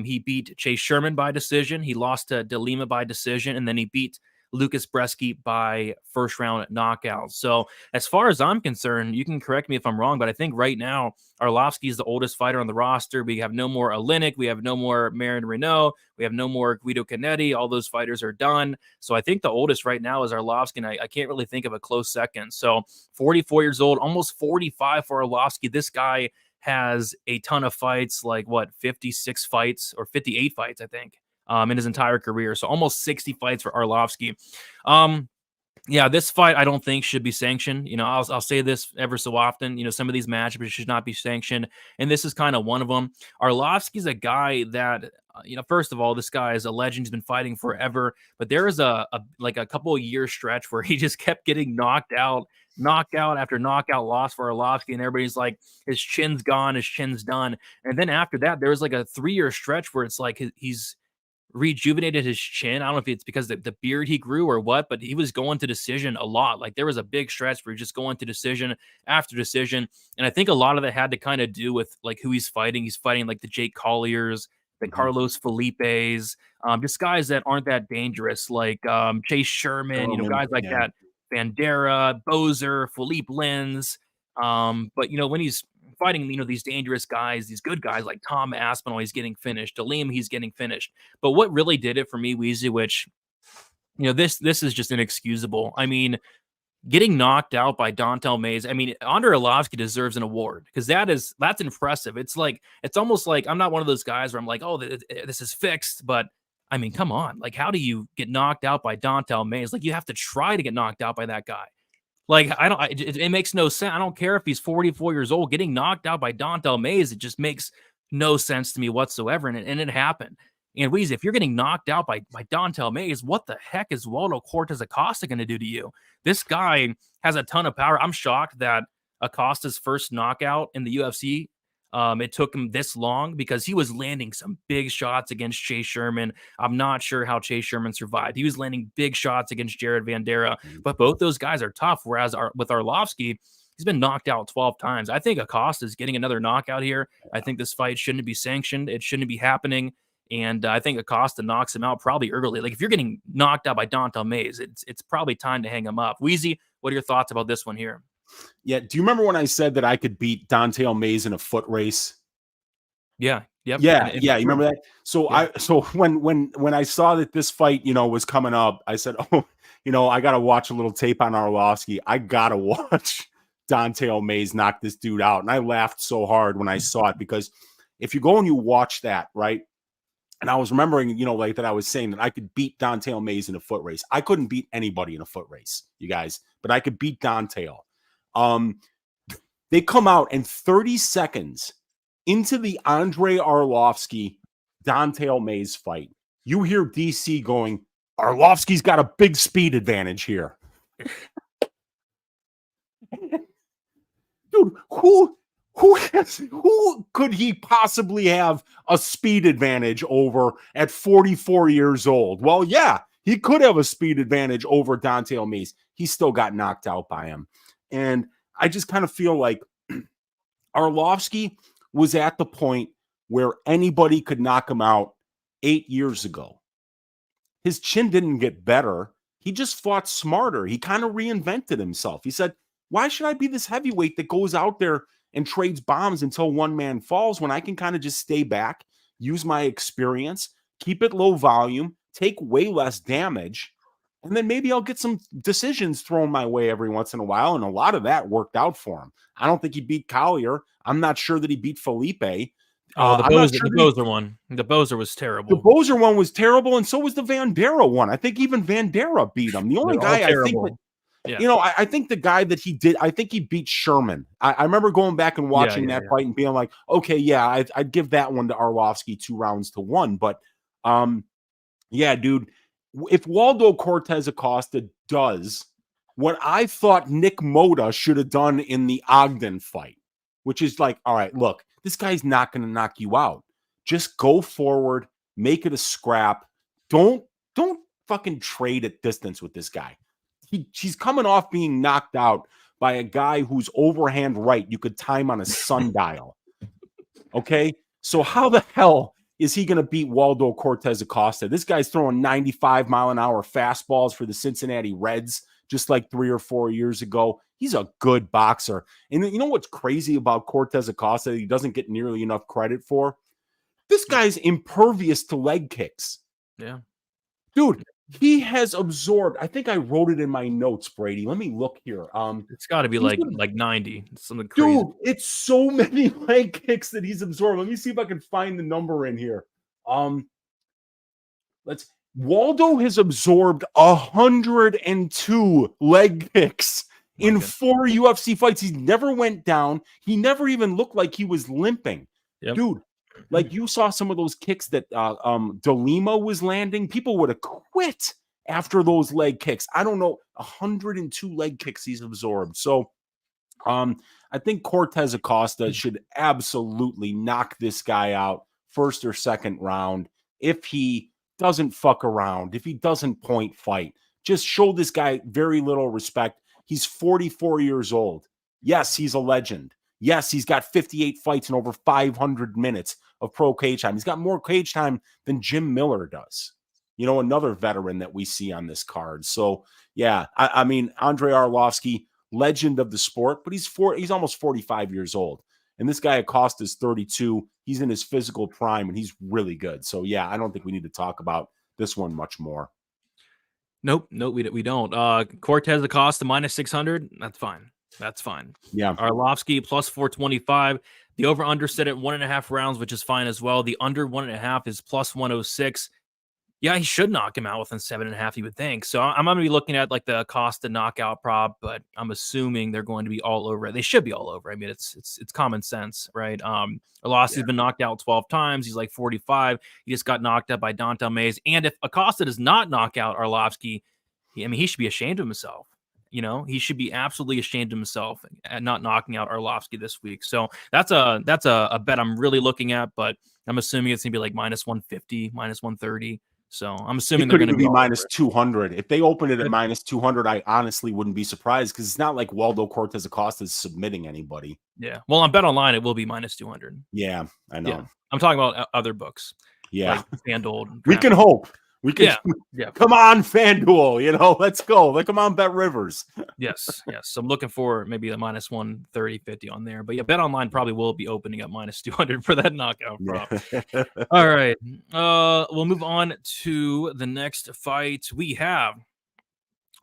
He beat Chase Sherman by decision. He lost to De Lima by decision, and then he beat Lucas Bresky by first round knockout. So as far as I'm concerned, you can correct me if I'm wrong, but I think right now Arlovski is the oldest fighter on the roster. We have no more Olenek. We have no more Marin Renault. We have no more Guido Canetti. All those fighters are done. So I think the oldest right now is Arlovski, and I can't really think of a close second. So 44 years old, almost 45 for Arlovski. This guy has a ton of fights, like 56 fights or 58 fights, I think, in his entire career. So almost 60 fights for Arlovski. Yeah, this fight I don't think should be sanctioned. You know, I'll say this ever so often. You know, some of these matchups should not be sanctioned, and this is kind of one of them. Arlovski's a guy that, you know, first of all, this guy is a legend. He's been fighting forever, but there is a couple of year stretch where he just kept getting knockout after knockout loss for Arlovski, and everybody's like, his chin's gone, his chin's done. And then after that, there was like a 3-year stretch where it's like he's rejuvenated his chin. I don't know if it's because the beard he grew or what, but he was going to decision a lot. Like, there was a big stretch where he's just going to decision after decision. And I think a lot of that had to kind of do with like who he's fighting. He's fighting like the Jake Colliers, the Carlos Felipes, just guys that aren't that dangerous, like Chase Sherman, you know, guys like that, Bandera, Bozer, Philippe Lins. But, you know, when he's fighting, you know, these dangerous guys, these good guys like Tom Aspinall, he's getting finished. Aleem, he's getting finished. But what really did it for me, Weezy, which, you know, this is just inexcusable. I mean, getting knocked out by Dontel Mays. I mean, Andre Arlovski deserves an award because that's impressive. It's like, it's almost like, I'm not one of those guys where I'm like, oh, this is fixed. But I mean, come on, like, how do you get knocked out by Dontel Mays? Like, you have to try to get knocked out by that guy. Like, it makes no sense. I don't care if he's 44 years old. Getting knocked out by Dontel Mays, it just makes no sense to me whatsoever. And it happened. And Weezy, if you're getting knocked out by Dontel Mays, what the heck is Waldo Cortes-Acosta going to do to you? This guy has a ton of power. I'm shocked that Acosta's first knockout in the UFC, it took him this long because he was landing some big shots against Chase Sherman. I'm not sure how Chase Sherman survived. He was landing big shots against Jared Vandera, but both those guys are tough. Whereas with Arlovski, he's been knocked out 12 times. I think Acosta is getting another knockout here. I think this fight shouldn't be sanctioned. It shouldn't be happening. And I think Acosta knocks him out probably early. Like, if you're getting knocked out by Dontel Mays, it's probably time to hang him up. Weezy, what are your thoughts about this one here? Yeah. Do you remember when I said that I could beat Dontel Mays in a foot race? Yeah. Yep. Yeah. You remember that? So so when I saw that this fight, you know, was coming up, I said, oh, you know, I got to watch a little tape on Arlovski. I got to watch Dontel Mays knock this dude out. And I laughed so hard when I saw it, because if you go and you watch that, right, And I was remembering, like that I was saying that I could beat Don'Tale Mayes in a foot race. I couldn't beat anybody in a foot race, you guys, but I could beat Don'Tale. They come out and 30 seconds into the Andre Arlovski Don'Tale Mayes fight, you hear DC going, Arlovski's got a big speed advantage here. Dude, who could he possibly have a speed advantage over at 44 years old? Well, yeah, he could have a speed advantage over Don'Tale Mayes. He still got knocked out by him. And I just kind of feel like Arlovski was at the point where anybody could knock him out 8 years ago. His chin didn't get better. He just fought smarter. He kind of reinvented himself. He said, why should I be this heavyweight that goes out there and trades bombs until one man falls when I can kind of just stay back, use my experience, keep it low volume, take way less damage, and then maybe I'll get some decisions thrown my way every once in a while. And a lot of that worked out for him. I don't think he beat Collier. I'm not sure that he beat Felipe. The Bozer one. The Bozer was terrible. The Bozer one was terrible, and so was the Vandera one. I think even Vandera beat him. The only guy I think that, I think the guy that he did, I think he beat Sherman. I remember going back and watching that fight and being like, okay, yeah, I'd give that one to Arlovski 2-1. But yeah, dude, if Waldo Cortes-Acosta does what I thought Nick Moda should have done in the Ogden fight, which is like, all right, look, this guy's not going to knock you out. Just go forward, make it a scrap. Don't fucking trade at distance with this guy. She's coming off being knocked out by a guy whose overhand right you could time on a sundial. Okay? So how the hell is he going to beat Waldo Cortes-Acosta? This guy's throwing 95-mile-an-hour fastballs for the Cincinnati Reds just like 3 or 4 years ago. He's a good boxer. And you know what's crazy about Cortes-Acosta that he doesn't get nearly enough credit for? This guy's impervious to leg kicks. Yeah. Dude, he has absorbed, I think I wrote it in my notes, Brady. Let me look here. It's got to be like 90. Something crazy. Dude, it's so many leg kicks that he's absorbed. Let me see if I can find the number in here. Waldo has absorbed 102 leg kicks in 4 UFC fights. He never went down. He never even looked like he was limping. Yep. Dude, like you saw some of those kicks that DeLima was landing. People would have quit after those leg kicks. I don't know, 102 leg kicks he's absorbed. So I think Cortes-Acosta should absolutely knock this guy out first or second round. If he doesn't fuck around, if he doesn't point fight, just show this guy very little respect. He's 44 years old. Yes, he's a legend. Yes, he's got 58 fights and over 500 minutes of pro cage time. He's got more cage time than Jim Miller does. You know, another veteran that we see on this card. So, yeah, I mean, Andre Arlovski, legend of the sport, but he's almost 45 years old. And this guy Acosta is 32. He's in his physical prime, and he's really good. So, yeah, I don't think we need to talk about this one much more. Nope, we don't. Cortes-Acosta minus 600. That's fine. Yeah. Arlovski plus 425. The over-under set at 1.5 rounds, which is fine as well. The under 1.5 is plus 106. Yeah, he should knock him out within 7.5, you would think. So I'm going to be looking at like the Acosta knockout prop, but I'm assuming they're going to be all over it. They should be all over. I mean, it's common sense, right? Arlovski's been knocked out 12 times. He's like 45. He just got knocked out by Don'Tale Mayes. And if Acosta does not knock out Arlovski, he should be ashamed of himself. You know, he should be absolutely ashamed of himself at not knocking out Arlovski this week. So that's a bet I'm really looking at, but I'm assuming it's going to be like minus 150, minus 130. So I'm assuming they're going to be minus 200. If they open it at minus 200, I honestly wouldn't be surprised because it's not like Waldo Cortes-Acosta is submitting anybody. Yeah. Well, on Bet Online, it will be minus 200. Yeah, I know. Yeah. I'm talking about other books. Yeah. Like FanDuel. We can hope. We can. Yeah. Come on, FanDuel. Let's go. Like, come on, Bet Rivers. Yes. So I'm looking for maybe a minus 130, 50 on there. But yeah, Bet Online probably will be opening up minus 200 for that knockout prop. All right. We'll move on to the next fight. We have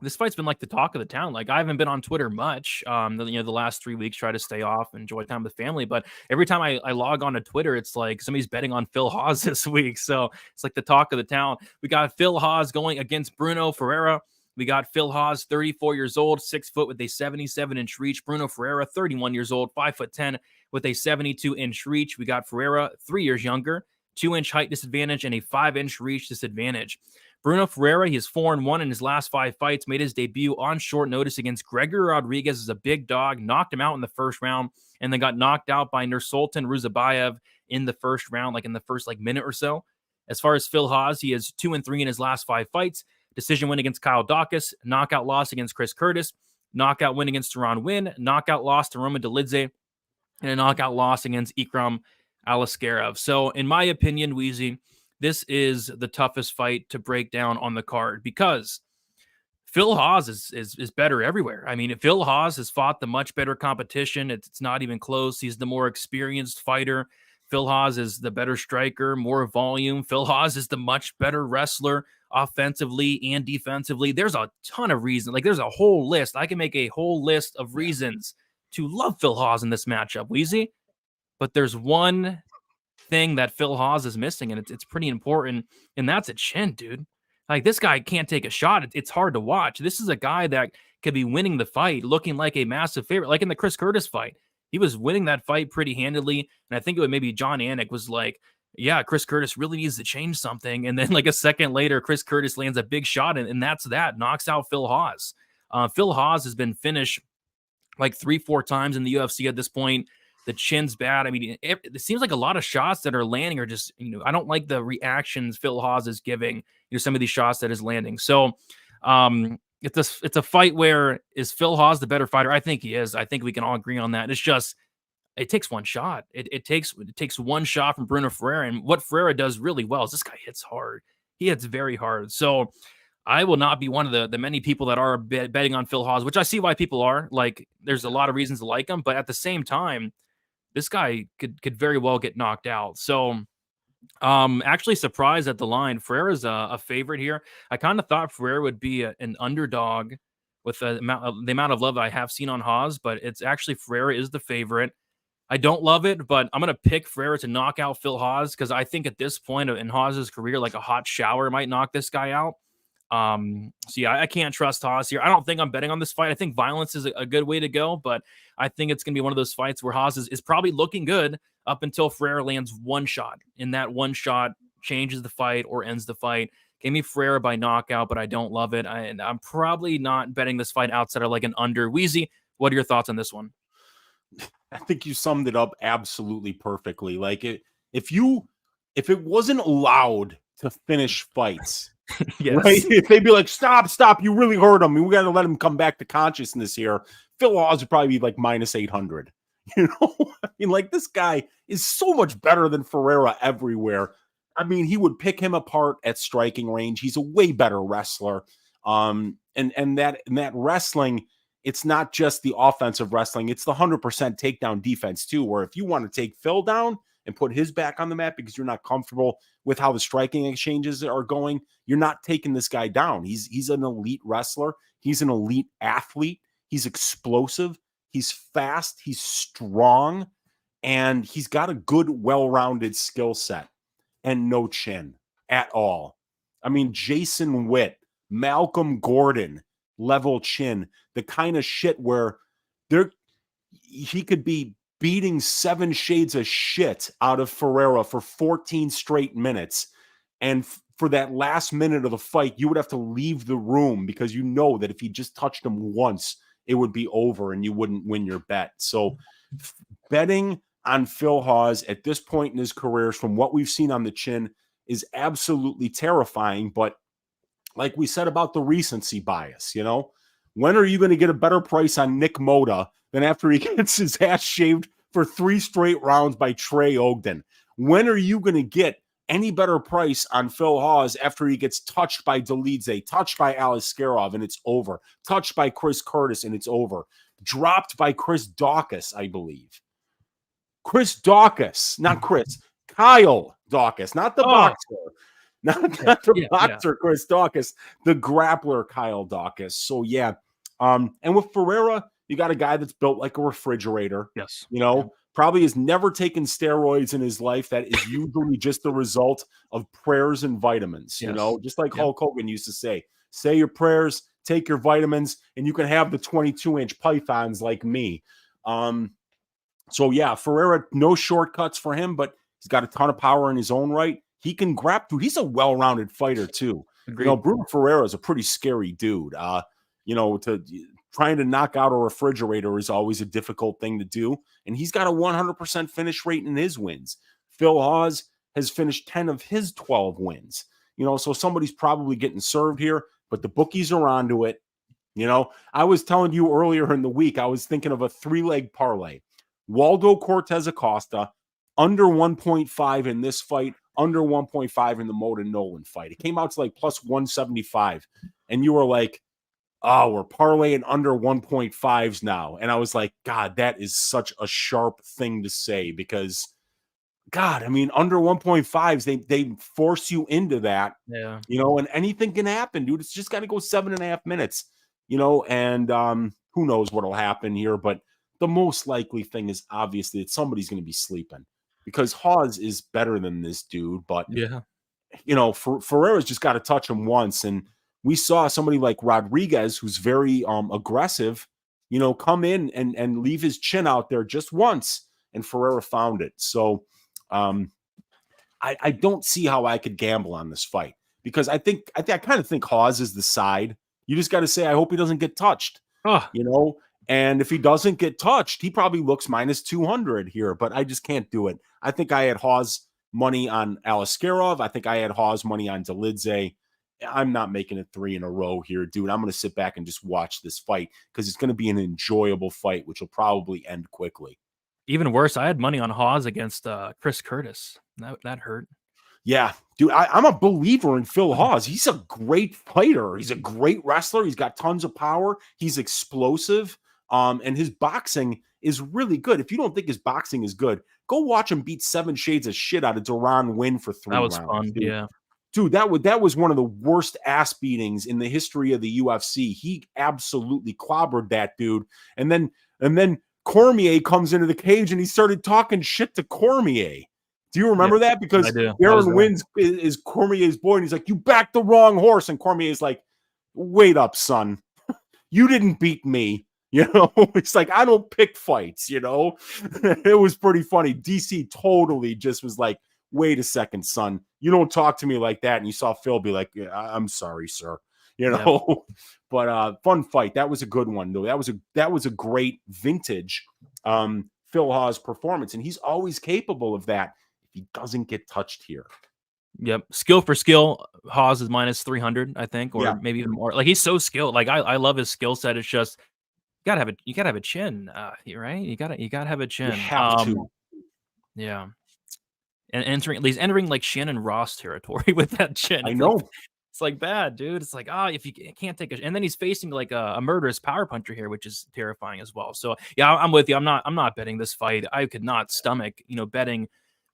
this fight's been like the talk of the town. Like I haven't been on Twitter much. The last 3 weeks, try to stay off, enjoy time with family. But every time I log on to Twitter, it's like somebody's betting on Phil Hawes this week. So it's like the talk of the town. We got Phil Hawes going against Brunno Ferreira. We got Phil Hawes, 34 years old, 6 foot with a 77-inch reach. Brunno Ferreira, 31 years old, 5'10" with a 72-inch reach. We got Ferreira, 3 years younger, 2-inch height disadvantage and a 5-inch reach disadvantage. Brunno Ferreira, he is 4-1 in his last 5 fights, made his debut on short notice against Gregory Rodriguez as a big dog, knocked him out in the first round, and then got knocked out by Nursultan Ruzabayev in the first round, like in the first minute or so. As far as Phil Hawes, he is 2-3 in his last 5 fights. Decision win against Kyle Dawkins, knockout loss against Chris Curtis, knockout win against Teron Wynn, knockout loss to Roman Dolidze, and a knockout loss against Ikram Aliskerov. So, in my opinion, Weezy, this is the toughest fight to break down on the card because Phil Hawes is better everywhere. I mean, Phil Hawes has fought the much better competition. It's not even close. He's the more experienced fighter. Phil Hawes is the better striker, more volume. Phil Hawes is the much better wrestler offensively and defensively. There's a ton of reasons. Like, there's a whole list. I can make a whole list of reasons to love Phil Hawes in this matchup, Weezy. But there's one thing that Phil Hawes is missing, and it's pretty important, and that's a chin, dude. Like, this guy can't take a shot. It's hard to watch. This is a guy that could be winning the fight, looking like a massive favorite, like in the Chris Curtis fight. He was winning that fight pretty handily, and I think it was maybe John Anik was like, yeah, Chris Curtis really needs to change something. And then like a second later, Chris Curtis lands a big shot, and that's that. Knocks out Phil Hawes. Phil Hawes has been finished like 3-4 times in the UFC at this point. The chin's bad. I mean, it seems like a lot of shots that are landing are just, I don't like the reactions Phil Hawes is giving, some of these shots that is landing. So it's a fight where, is Phil Hawes the better fighter? I think he is. I think we can all agree on that. It's just, it takes one shot. It takes one shot from Brunno Ferreira. And what Ferreira does really well is this guy hits hard. He hits very hard. So I will not be one of the many people that are betting on Phil Hawes, which I see why people are. Like, there's a lot of reasons to like him. But at the same time, this guy could very well get knocked out. So actually surprised at the line. Ferreira's a favorite here. I kind of thought Ferreira would be an underdog with the amount of love that I have seen on Hawes, but it's actually Ferreira is the favorite. I don't love it, but I'm going to pick Ferreira to knock out Phil Hawes because I think at this point in Hawes' career, like a hot shower might knock this guy out. So yeah, I can't trust Hawes here. I don't think I'm betting on this fight. I think violence is a good way to go, but I think it's going to be one of those fights where Hawes is probably looking good up until Ferreira lands one shot, and that one shot changes the fight or ends the fight. Give me Ferreira by knockout, but I don't love it. And I'm probably not betting this fight outside of like an under. Weezy, what are your thoughts on this one? I think you summed it up absolutely perfectly. Like, if it wasn't allowed to finish fights, yes. Right? If they'd be like, stop, you really hurt him, and we got to let him come back to consciousness here, Phil Hawes would probably be like minus 800. I mean, like, this guy is so much better than Ferreira everywhere. I mean, he would pick him apart at striking range. He's a way better wrestler. And that wrestling, it's not just the offensive wrestling, it's the 100% takedown defense too, where if you want to take Phil down and put his back on the mat because you're not comfortable with how the striking exchanges are going, you're not taking this guy down. He's an elite wrestler. He's an elite athlete. He's explosive. He's fast. He's strong. And he's got a good, well-rounded skill set and no chin at all. I mean, Jason Witt, Malcolm Gordon, level chin, the kind of shit where he could be beating 7 shades of shit out of Ferreira for 14 straight minutes. And for that last minute of the fight, you would have to leave the room because you know that if he just touched him once, it would be over and you wouldn't win your bet. So betting on Phil Hawes at this point in his career, from what we've seen on the chin, is absolutely terrifying. But like we said about the recency bias, when are you going to get a better price on Nick Moda than after he gets his ass shaved for 3 straight rounds by Trey Ogden? When are you going to get any better price on Phil Hawes after he gets touched by Dolidze, touched by Aliskerov, and it's over, touched by Chris Curtis, and it's over, dropped by Chris Dawkins, I believe. Chris Dawkins, not Chris, Kyle Dawkins, not the boxer. not the boxer Chris Daukaus, the grappler Kyle Daukaus. So yeah, and with Ferreira, you got a guy that's built like a refrigerator. Yes, probably has never taken steroids in his life. That is usually just the result of prayers and vitamins. Just like Hulk Hogan used to say your prayers, take your vitamins, and you can have the 22-inch pythons like me. So yeah, Ferreira, no shortcuts for him, but he's got a ton of power in his own right. He can grab, dude. He's a well-rounded fighter too. Agreed. Bruno Ferreira is a pretty scary dude. Trying to knock out a refrigerator is always a difficult thing to do, and he's got a 100% finish rate in his wins. Phil Hawes has finished 10 of his 12 wins. So somebody's probably getting served here, but the bookies are onto it. I was telling you earlier in the week, I was thinking of a 3-leg parlay. Waldo Cortes-Acosta, under 1.5 in this fight, under 1.5 in the Moda Nolan fight. It came out to like plus 175. And you were like, oh, we're parlaying under 1.5s now. And I was like, God, that is such a sharp thing to say because, God, I mean, under 1.5s, they force you into that. Yeah. And anything can happen, dude. It's just got to go 7.5 minutes, and who knows what'll happen here. But the most likely thing is obviously that somebody's going to be sleeping because Hawes is better than this dude. But, Ferreira's just got to touch him once. And we saw somebody like Rodriguez, who's very aggressive, come in and leave his chin out there just once. And Ferreira found it. So I don't see how I could gamble on this fight because I kind of think Hawes is the side. You just got to say, I hope he doesn't get touched, and if he doesn't get touched, he probably looks minus 200 here, but I just can't do it. I think I had Hawes money on Alaskarov. I think I had Hawes money on Dolidze. I'm not making it 3 in a row here, dude. I'm going to sit back and just watch this fight because it's going to be an enjoyable fight, which will probably end quickly. Even worse, I had money on Hawes against Chris Curtis. That hurt. Yeah, dude, I'm a believer in Phil Hawes. He's a great fighter. He's a great wrestler. He's got tons of power. He's explosive. And his boxing is really good. If you don't think his boxing is good, go watch him beat 7 shades of shit out of Duran Win for 3 rounds. That was fun, dude. Yeah. Dude, that was one of the worst ass beatings in the history of the UFC. He absolutely clobbered that dude. And then Cormier comes into the cage and he started talking shit to Cormier. Do you remember that? Because Aaron Wins is Cormier's boy, and he's like, you backed the wrong horse. And Cormier's like, wait up, son. You didn't beat me. It's like, I don't pick fights, It was pretty funny. DC totally just was like, wait a second, son. You don't talk to me like that. And you saw Phil be like, yeah, I'm sorry, sir. But fun fight. That was a good one, though. That was a great vintage Phil Hawes performance. And he's always capable of that if he doesn't get touched here. Yep. Skill for skill, Hawes is minus 300, I think, or maybe even more. Like, he's so skilled. Like, I love his skill set. It's just you gotta have a chin, right? You gotta have a chin. You have to. Yeah. And he's entering like Shannon Ross territory with that chin. I know. It's like bad, dude. It's like, if you can't take and then he's facing like a murderous power puncher here, which is terrifying as well. So yeah, I'm with you. I'm not betting this fight. I could not stomach, betting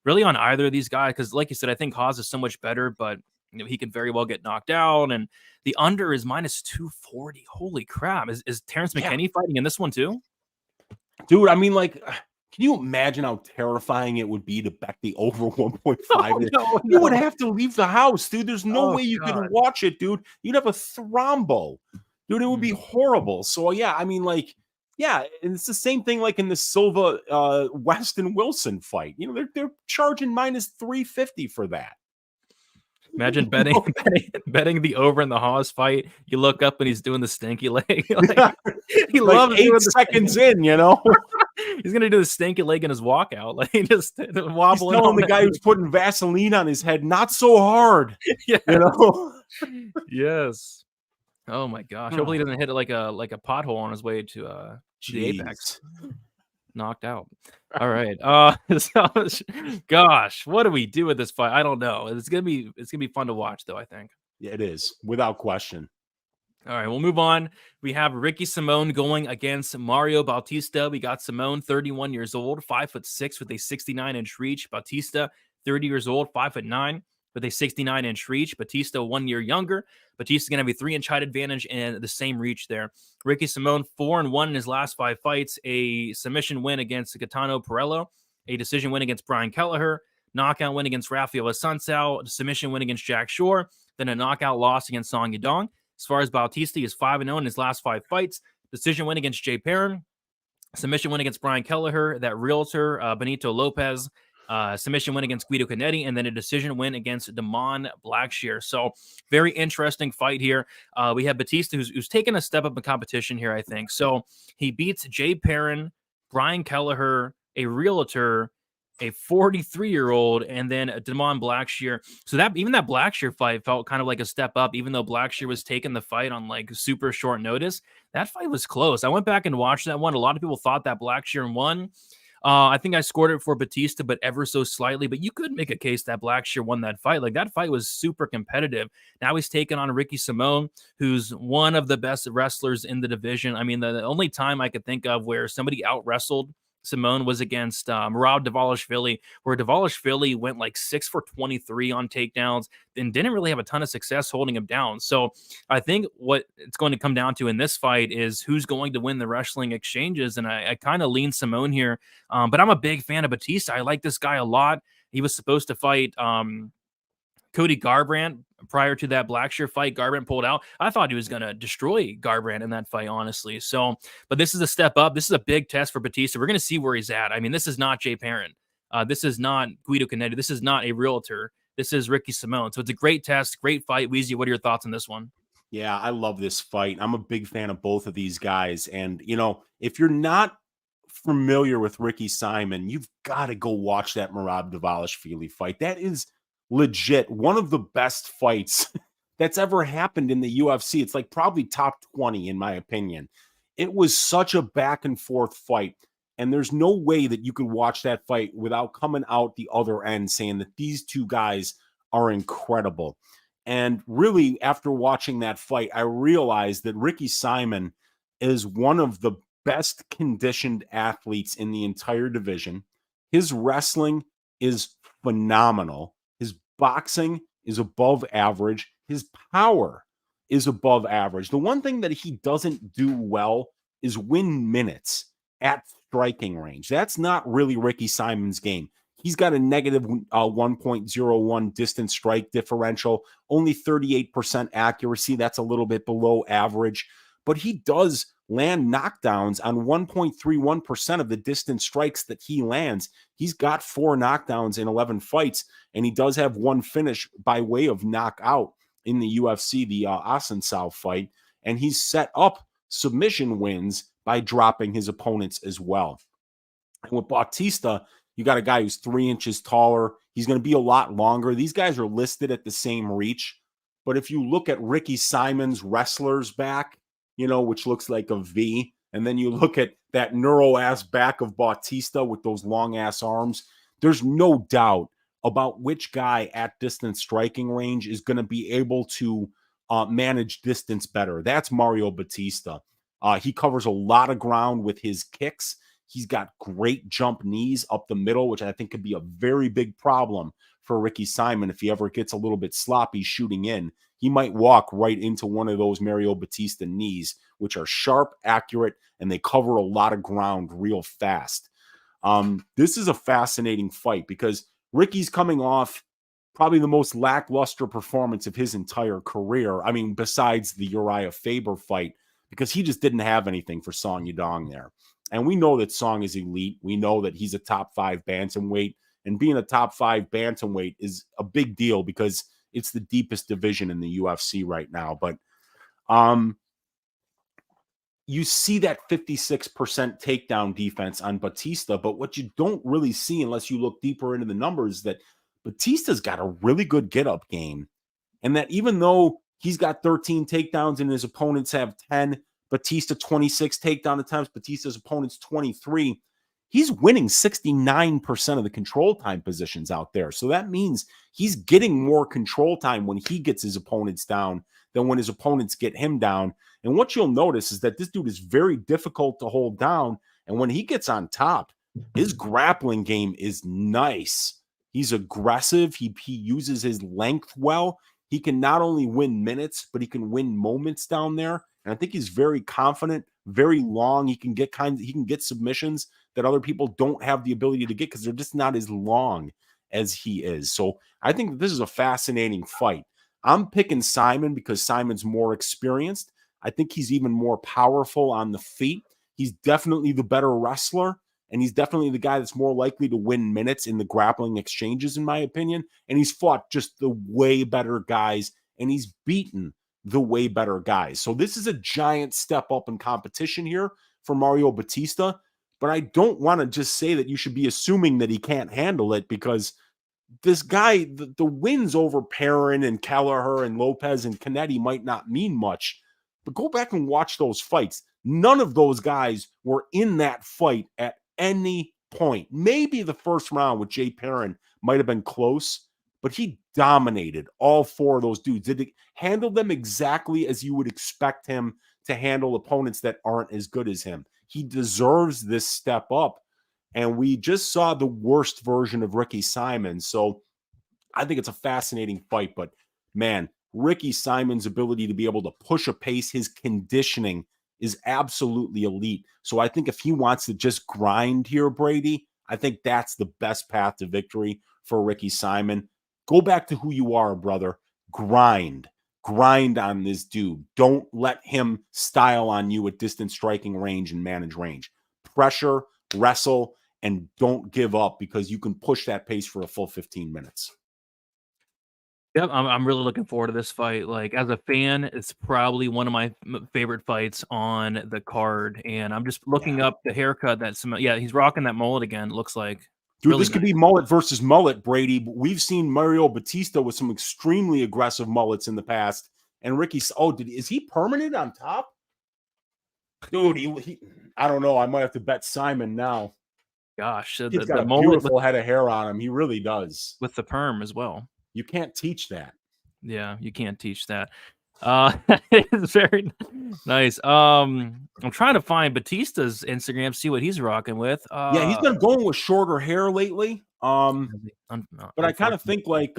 really on either of these guys. Cause like you said, I think Hawes is so much better, but he could very well get knocked out. And the under is minus 240. Holy crap. Is Terrence McKinney fighting in this one too? Dude, I mean, like, can you imagine how terrifying it would be to bet the over 1.5? No. You would have to leave the house, dude. There's no way you could watch it, dude. You'd have a thrombo. Dude, it would be horrible. So, yeah, I mean, like, yeah, and it's the same thing like in the Silva Weston Wilson fight. They're charging minus 350 for that. Imagine betting the over in the Hawes fight. You look up and he's doing the stinky leg. He loves 8 seconds in, He's gonna do the stinky leg in his walkout. Like, he just wobbling. He's telling the guy who's putting Vaseline on his head, not so hard. Yeah. Yes. Oh my gosh. Hopefully he doesn't hit it like a pothole on his way to the apex. Knocked out. All right. Gosh, what do we do with this fight? I don't know. It's gonna be fun to watch, though, I think. Yeah, it is, without question. All right, we'll move on. We have Ricky Simón going against Mario Bautista. We got Simón, 31 years old, 5'6" with a 69-inch reach. Bautista, 30 years old, 5'9", with a 69-inch reach. Bautista 1 year younger. Bautista's going to have a 3-inch height advantage and the same reach there. Ricky Simón 4-1 in his last 5 fights, a submission win against Gaetano Perello, a decision win against Brian Kelleher, knockout win against Rafael Assunção, a submission win against Jack Shore, then a knockout loss against Song Yadong. As far as Bautista, he is 5-0 in his last 5 fights, decision win against Jay Perrin, submission win against Brian Kelleher, that realtor, Benito Lopez, submission win against Guido Canetti, and then a decision win against Damon Blackshear. So very interesting fight here. We have Bautista, who's taken a step up in competition here, I think. So he beats Jay Perrin, Brian Kelleher, a realtor, a 43-year-old, and then Damon Blackshear. So that even that Blackshear fight felt kind of like a step up, even though Blackshear was taking the fight on like super short notice. That fight was close. I went back and watched that one. A lot of people thought that Blackshear won. I think I scored it for Bautista, but ever so slightly. But you could make a case that Blackshear won that fight. Like, that fight was super competitive. Now he's taking on Ricky Simón, who's one of the best wrestlers in the division. I mean, the only time I could think of where somebody out-wrestled Simón was against Murad Dvalishvili, where Dvalishvili went like 6 for 23 on takedowns and didn't really have a ton of success holding him down. So I think what it's going to come down to in this fight is who's going to win the wrestling exchanges. And I kind of lean Simón here, but I'm a big fan of Bautista. I like this guy a lot. He was supposed to fight Cody Garbrandt prior to that Blackshear fight. Garbrandt pulled out. I thought he was going to destroy Garbrandt in that fight, honestly. So, but this is a step up. This is a big test for Bautista. We're going to see where he's at. I mean, this is not Jay Perrin. This is not Guido Canetti. This is not a realtor. This is Ricky Simón. So it's a great test, great fight. Weezy, what are your thoughts on this one? Yeah, I love this fight. I'm a big fan of both of these guys. And, you know, if you're not familiar with Ricky Simón, you've got to go watch that Murad Dvalishvili fight. That is legit one of the best fights that's ever happened in the UFC. It's like probably top 20 in my opinion. It was such a back and forth fight, and there's no way that you could watch that fight without coming out the other end saying that these two guys are incredible. And really, after watching that fight, I realized that Ricky Simón is one of the best conditioned athletes in the entire division. His wrestling is phenomenal. His boxing is above average. His power is above average. The one thing that he doesn't do well is win minutes at striking range. That's not really Ricky Simon's game. He's got a negative 1.01 distance strike differential, only 38% accuracy. That's a little bit below average, but he does land knockdowns on 1.31% of the distance strikes that he lands. He's got 4 knockdowns in 11 fights, and he does have 1 finish by way of knockout in the UFC, the Assunção fight, and he's set up submission wins by dropping his opponents as well. And with Bautista, you got a guy who's 3 inches taller. He's going to be a lot longer. These guys are listed at the same reach, but if you look at Ricky Simon's wrestler's back, you know, which looks like a V, and then you look at that neuro-ass back of Bautista with those long-ass arms, there's no doubt about which guy at distance striking range is going to be able to manage distance better. That's Mario Bautista. He covers a lot of ground with his kicks. He's got great jump knees up the middle, which I think could be a very big problem for Ricky Simón if he ever gets a little bit sloppy shooting in. He might walk right into one of those Mario Bautista knees, which are sharp, accurate, and they cover a lot of ground real fast. This is a fascinating fight because Ricky's coming off probably the most lackluster performance of his entire career. I mean, besides the Uriah Faber fight, because he just didn't have anything for Song Yadong there. And we know that Song is elite. We know that he's a top 5 bantamweight, and being a top 5 bantamweight is a big deal because it's the deepest division in the UFC right now. But you see that 56% takedown defense on Bautista, but what you don't really see unless you look deeper into the numbers is that Bautista's got a really good get-up game. And that even though he's got 13 takedowns and his opponents have 10, Bautista 26 takedown attempts, Bautista's opponents 23, he's winning 69% of the control time positions out there. So that means he's getting more control time when he gets his opponents down than when his opponents get him down. And what you'll notice is that this dude is very difficult to hold down. And when he gets on top, his grappling game is nice. He's aggressive. He uses his length well. He can not only win minutes, but he can win moments down there. And I think he's very confident, very long. He can get submissions that other people don't have the ability to get because they're just not as long as he is. So I think that this is a fascinating fight. I'm picking Simon because Simon's more experienced. I think he's even more powerful on the feet. He's definitely the better wrestler, and he's definitely the guy that's more likely to win minutes in the grappling exchanges, in my opinion. And he's fought just the way better guys, and he's beaten the way better guys. So this is a giant step up in competition here for Mario Bautista. But I don't want to just say that you should be assuming that he can't handle it, because this guy, the wins over Perrin and Kelleher and Lopez and Canetti might not mean much. But go back and watch those fights. None of those guys were in that fight at any point. Maybe the first round with Jay Perrin might have been close, but he dominated all four of those dudes. Did he handle them exactly as you would expect him to handle opponents that aren't as good as him. He deserves this step up. And we just saw the worst version of Ricky Simon. So I think it's a fascinating fight. But man, Ricky Simon's ability to be able to push a pace, his conditioning is absolutely elite. So I think if he wants to just grind here, Brady, I think that's the best path to victory for Ricky Simon. Go back to who you are, brother. Grind on this dude. Don't let him style on you at distance striking range and manage range. Pressure, wrestle, and don't give up, because you can push that pace for a full 15 minutes. Yep, I'm really looking forward to this fight. Like, as a fan, it's probably one of my favorite fights on the card. And I'm just looking up the haircut that he's rocking that mullet again. It looks like, dude, really this could be mullet versus mullet, Brady. But we've seen Mario Bautista with some extremely aggressive mullets in the past. And Ricky, is he permanent on top? Dude, he I don't know. I might have to bet Simon now. Gosh, he's got a beautiful head of hair on him. He really does. With the perm as well. You can't teach that. Yeah, you can't teach that. It's very nice. I'm trying to find Batista's Instagram, see what he's rocking with. Yeah, he's been going with shorter hair lately. But I kind of think like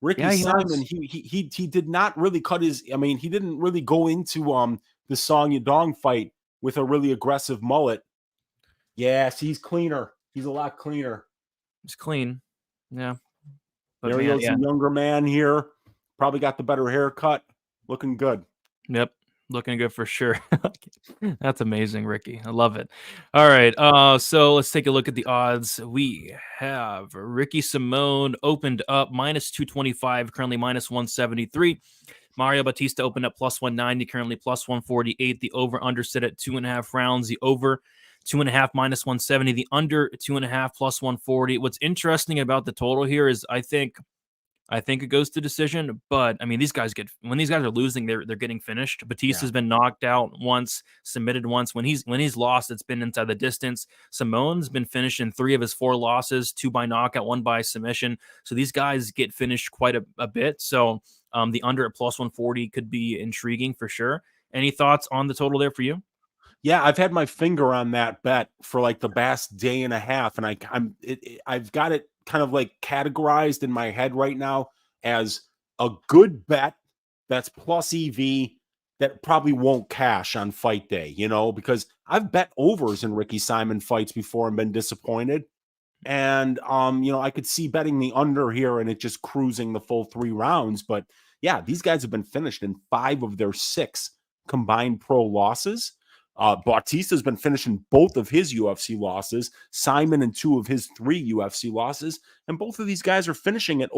Ricky Simon, he did not really cut his. I mean, he didn't really go into the Song Yadong fight with a really aggressive mullet. Yeah, see, he's cleaner. He's a lot cleaner. He's clean. Yeah. But Mario's a younger man here. Probably got the better haircut. Looking good. Yep. Looking good for sure. That's amazing, Ricky. I love it. All right. So let's take a look at the odds. We have Ricky Simón opened up minus 225, currently minus 173. Mario Bautista opened up plus 190, currently plus 148. The over-under sit at 2.5 rounds. The over 2.5 minus 170. The under 2.5 plus 140. What's interesting about the total here is I think it goes to decision, but I mean, when these guys are losing, they're getting finished. Batista's been knocked out once, submitted once. When he's lost, it's been inside the distance. Simón's been finished in 3 of his 4 losses, 2 by knockout, 1 by submission. So these guys get finished quite a bit. So the under at plus 140 could be intriguing for sure. Any thoughts on the total there for you? Yeah, I've had my finger on that bet for like the past day and a half, and I've got it kind of like categorized in my head right now as a good bet that's plus EV that probably won't cash on fight day, because I've bet overs in Ricky Simon fights before and been disappointed. And I could see betting the under here and it just cruising the full 3 rounds. But yeah, these guys have been finished in 5 of their 6 combined pro losses. Bautista's been finishing both of his UFC losses, Simon in 2 of his 3 UFC losses, and both of these guys are finishing at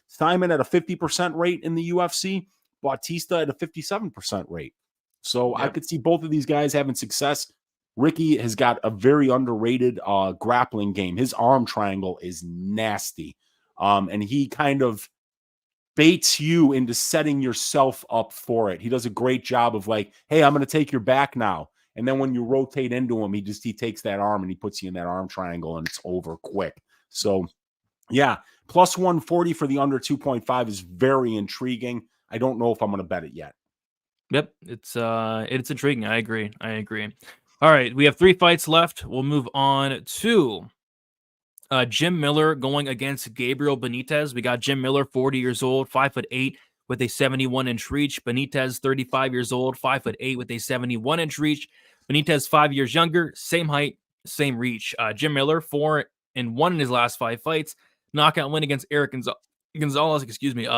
Simon at a 50% rate in the UFC, Bautista at a 57% rate. So I could see both of these guys having success. Ricky has got a very underrated grappling game. His arm triangle is nasty, and he kind of baits you into setting yourself up for it. He does a great job of like, hey, I'm going to take your back now. And then when you rotate into him, he takes that arm and he puts you in that arm triangle and it's over quick. So yeah, plus 140 for the under 2.5 is very intriguing. I don't know if I'm going to bet it yet. Yep. It's intriguing. I agree. All right. We have 3 fights left. We'll move on to Jim Miller going against Gabriel Benítez. We got Jim Miller, 40 years old, 5'8", with a 71-inch reach. Benítez, 35 years old, 5'8", with a 71-inch reach. Benítez, 5 years younger, same height, same reach. Jim Miller, 4-1 in his last 5 fights. Knockout win against Eric Gonzalez,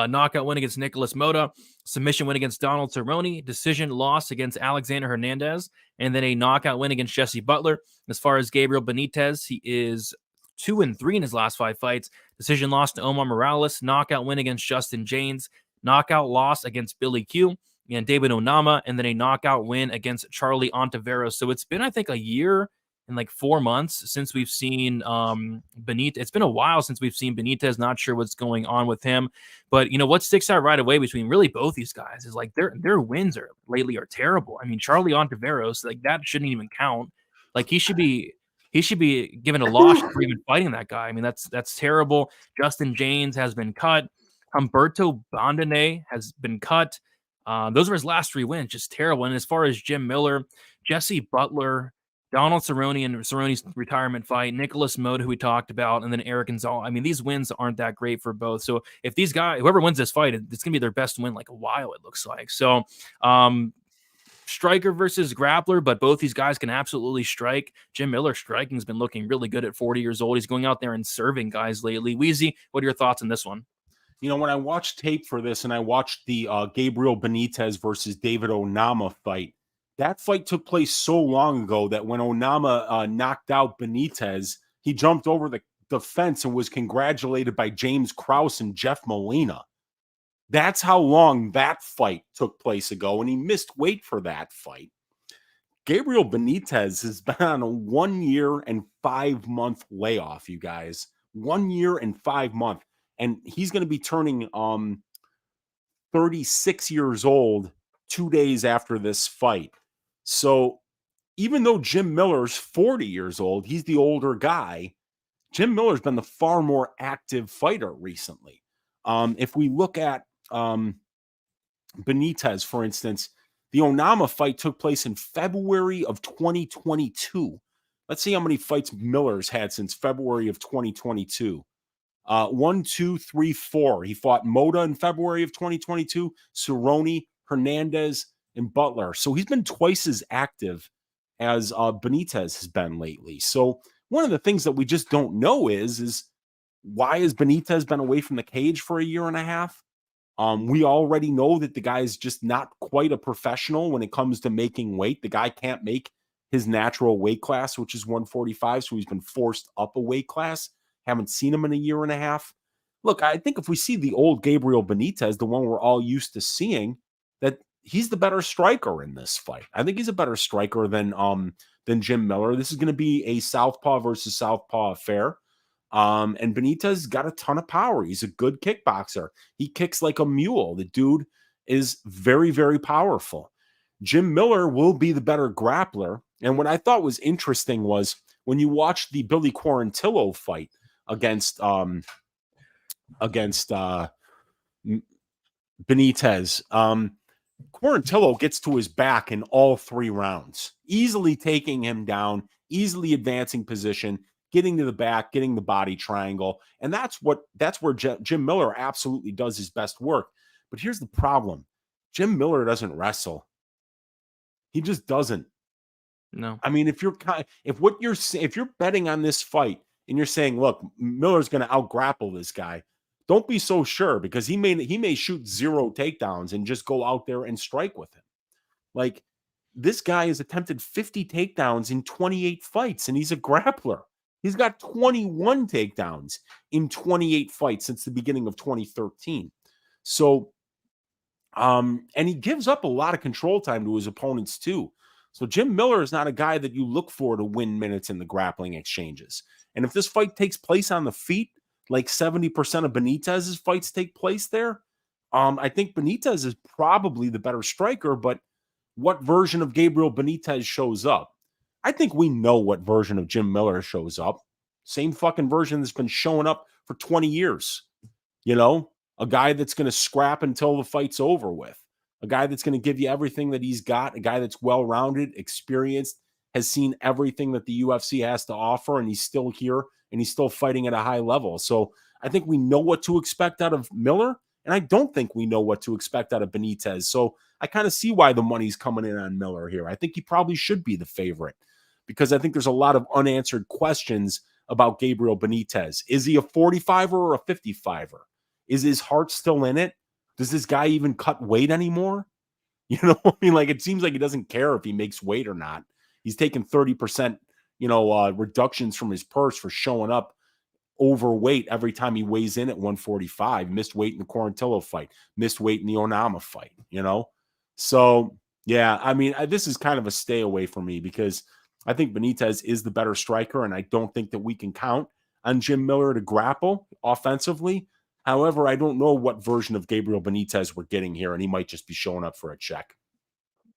knockout win against Nicholas Mota, submission win against Donald Cerrone, decision loss against Alexander Hernandez, and then a knockout win against Jesse Butler. As far as Gabriel Benítez, he is 2-3 in his last 5 fights. Decision loss to Omar Morales, knockout win against Justin James, knockout loss against Billy Q and David Onama, and then a knockout win against Charlie Ontiveros. So it's been, I think, a year and like 4 months since we've seen Benítez. It's been a while since we've seen Benítez. Not sure what's going on with him, but what sticks out right away between really both these guys is like their wins lately are terrible. I mean, Charlie Ontiveros, like that shouldn't even count. Like he should be given a loss for even fighting that guy. I mean, that's terrible. Justin James has been cut. Humberto Bondone has been cut. Those were his last 3 wins, just terrible. And as far as Jim Miller, Jesse Butler, Donald Cerrone and Cerrone's retirement fight, Nicholas Mota, who we talked about, and then Eric Gonzalez. I mean, these wins aren't that great for both. So if these guys, whoever wins this fight, it's going to be their best win like a while, it looks like. So striker versus grappler, but both these guys can absolutely strike. Jim Miller striking has been looking really good at 40 years old. He's going out there and serving guys lately. Weezy, what are your thoughts on this one? When I watched tape for this and I watched the Gabriel Benítez versus David Onama fight, that fight took place so long ago that when Onama knocked out Benítez, he jumped over the fence and was congratulated by James Krause and Jeff Molina. That's how long that fight took place ago, and he missed weight for that fight. Gabriel Benítez has been on a 1 year and 5 month layoff, you guys. 1 year and 5 months. And he's going to be turning 36 years old 2 days after this fight. So even though Jim Miller's 40 years old, he's the older guy. Jim Miller's been the far more active fighter recently. If we look at Benítez, for instance, the Onama fight took place in February of 2022. Let's see how many fights Miller's had since February of 2022. 1, 2, 3, 4. He fought Mota in February of 2022, Cerrone, Hernandez, and Butler. So he's been twice as active as Benítez has been lately. So one of the things that we just don't know is why has Benítez been away from the cage for a year and a half? We already know that the guy is just not quite a professional when it comes to making weight. The guy can't make his natural weight class, which is 145. So he's been forced up a weight class. Haven't seen him in a year and a half. Look, I think if we see the old Gabriel Benítez, the one we're all used to seeing, that he's the better striker in this fight. I think he's a better striker than Jim Miller. This is going to be a southpaw versus southpaw affair. And Benítez got a ton of power. He's a good kickboxer. He kicks like a mule. The dude is very, very powerful. Jim Miller will be the better grappler. And what I thought was interesting was when you watch the Billy Quarantillo fight against Benítez, Quarantillo gets to his back in all 3 rounds, easily taking him down, easily advancing position, getting to the back, getting the body triangle. And that's where Jim Miller absolutely does his best work. But here's the problem. Jim Miller doesn't wrestle. He just doesn't. No. I mean, if you're betting on this fight and you're saying, look, Miller's going to out-grapple this guy, don't be so sure, because he may shoot 0 takedowns and just go out there and strike with him. Like, this guy has attempted 50 takedowns in 28 fights, and he's a grappler. He's got 21 takedowns in 28 fights since the beginning of 2013. So, and he gives up a lot of control time to his opponents too. So Jim Miller is not a guy that you look for to win minutes in the grappling exchanges. And if this fight takes place on the feet, like 70% of Benítez's fights take place there, I think Benítez is probably the better striker, but what version of Gabriel Benítez shows up? I think we know what version of Jim Miller shows up. Same fucking version that's been showing up for 20 years. A guy that's going to scrap until the fight's over with. A guy that's going to give you everything that he's got. A guy that's well-rounded, experienced, has seen everything that the UFC has to offer, and he's still here and he's still fighting at a high level. So I think we know what to expect out of Miller, and I don't think we know what to expect out of Benítez. So I kind of see why the money's coming in on Miller here. I think he probably should be the favorite because I think there's a lot of unanswered questions about Gabriel Benítez. Is he a 45er or a 55er? Is his heart still in it? Does this guy even cut weight anymore? You know, I mean, like, it seems like he doesn't care if he makes weight or not. He's taking 30%, reductions from his purse for showing up overweight every time he weighs in at 145. Missed weight in the Quarantillo fight, missed weight in the Onama fight, So, yeah, I mean, this is kind of a stay away for me because I think Benítez is the better striker, and I don't think that we can count on Jim Miller to grapple offensively. However, I don't know what version of Gabriel Benítez we're getting here, and he might just be showing up for a check.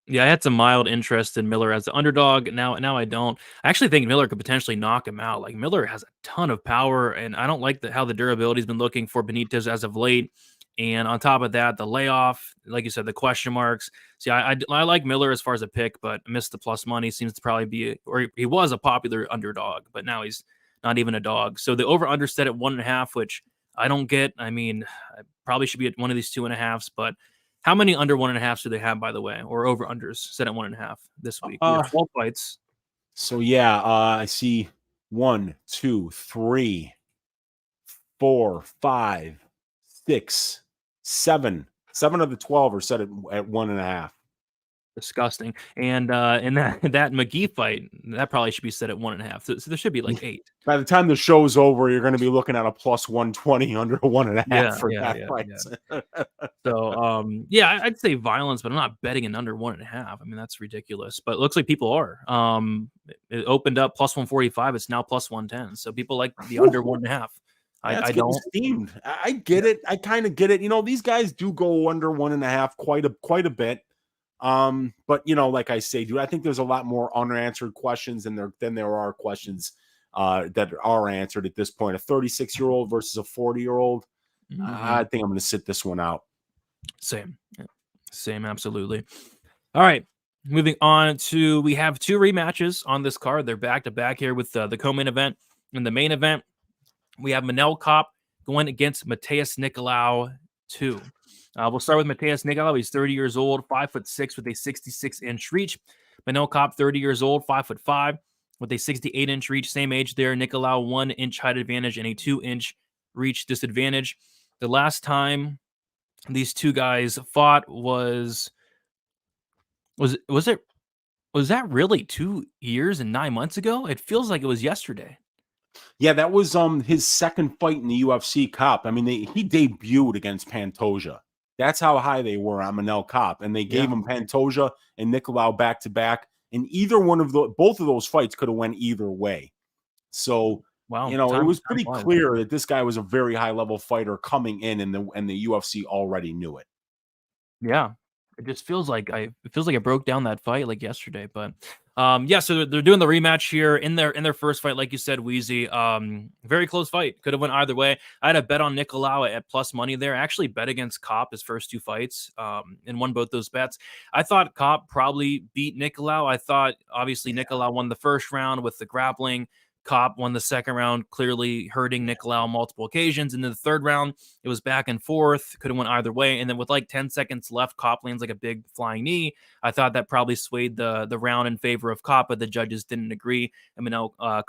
Yeah, I had some mild interest in Miller as the underdog. Now I don't. I actually think Miller could potentially knock him out. Like, Miller has a ton of power, and I don't like how the durability's been looking for Benítez as of late. And on top of that, the layoff, like you said, the question marks. See, I like Miller as far as a pick, but missed the plus money. Seems to probably be, or he was a popular underdog, but now he's not even a dog. So the over-under set at 1.5, which I don't get. I mean, I probably should be at one of these 2.5s, but how many under 1.5s do they have, by the way, or over-unders set at 1.5 this week? We have 12 fights. So, yeah, I see 1, 2, 3, 4, 5, 6, 7. 7 of the 12 are set at 1.5. Disgusting. And that McGhee fight, that probably should be set at 1.5. So there should be like 8. By the time the show's over, you're going to be looking at a plus 120 under 1.5 for that fight. Yeah. So, I'd say violence, but I'm not betting an under 1.5. I mean, that's ridiculous. But it looks like people are. It opened up plus 145. It's now plus 110. So people like the under 1.5. I don't. Steamed. I get it. I kind of get it. These guys do go under 1.5 quite a bit. But like I say, dude, I think there's a lot more unanswered questions than there are questions that are answered at this point. A 36-year-old versus a 40-year-old. I think I'm going to sit this one out. Same, absolutely. All right, moving on to, we have 2 rematches on this card. They're back to back here with the co-main event. In the main event, we have Manel Kape going against Matheus Nicolau 2. We'll start with Matheus Nicolau. He's 30 years old, 5'6" with a 66-inch reach. Manel Kape, 30 years old, 5'5" with a 68-inch reach. Same age there. Nicolau, 1-inch height advantage and a 2-inch reach disadvantage. The last time these two guys fought was that really 2 years and 9 months ago? It feels like it was yesterday. Yeah, that was his second fight in the UFC. Kape. I mean, he debuted against Pantoja. That's how high they were on Manel Kape, and they gave him Pantoja and Nicolau back to back. And both of those fights could have went either way. So, wow, it was pretty clear that this guy was a very high level fighter coming in, and the UFC already knew it. Yeah. It just feels like I broke down that fight like yesterday, but so they're doing the rematch here in their first fight, like you said, Weezy. Very close fight, could have went either way. I had a bet on Nicolau at plus money there. I actually bet against Kape his first 2 fights, and won both those bets. I thought Kape probably beat Nicolau. I thought obviously Nicolau won the first round with the grappling. Kape won the second round, clearly hurting Nicolau on multiple occasions. And in the third round, it was back and forth. Could have went either way. And then with like 10 seconds left, Kape lands like a big flying knee. I thought that probably swayed the round in favor of Kape, but the judges didn't agree. I mean,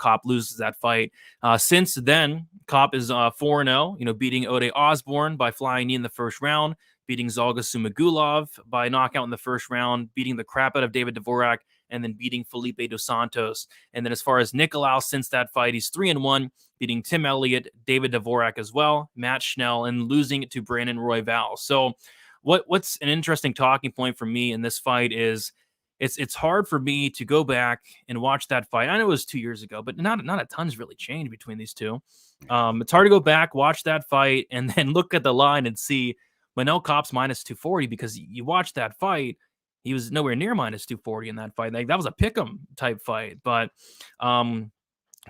Kape loses that fight. Since then, Kape is 4-0, beating Ode Osborne by flying knee in the first round, beating Zhalga Sumagulov by knockout in the first round, beating the crap out of David Dvorak, and then beating Felipe Dos Santos. And then as far as Nicolau, since that fight, he's 3-1, beating Tim Elliott, David Dvorak as well, Matt Schnell, and losing it to Brandon Royval. So what's an interesting talking point for me in this fight is it's hard for me to go back and watch that fight. I know it was 2 years ago, but not a ton's really changed between these two. It's hard to go back, watch that fight, and then look at the line and see Manel Kape's minus 240, because you watch that fight, he was nowhere near minus 240 in that fight. Like, that was a pick'em type fight. But in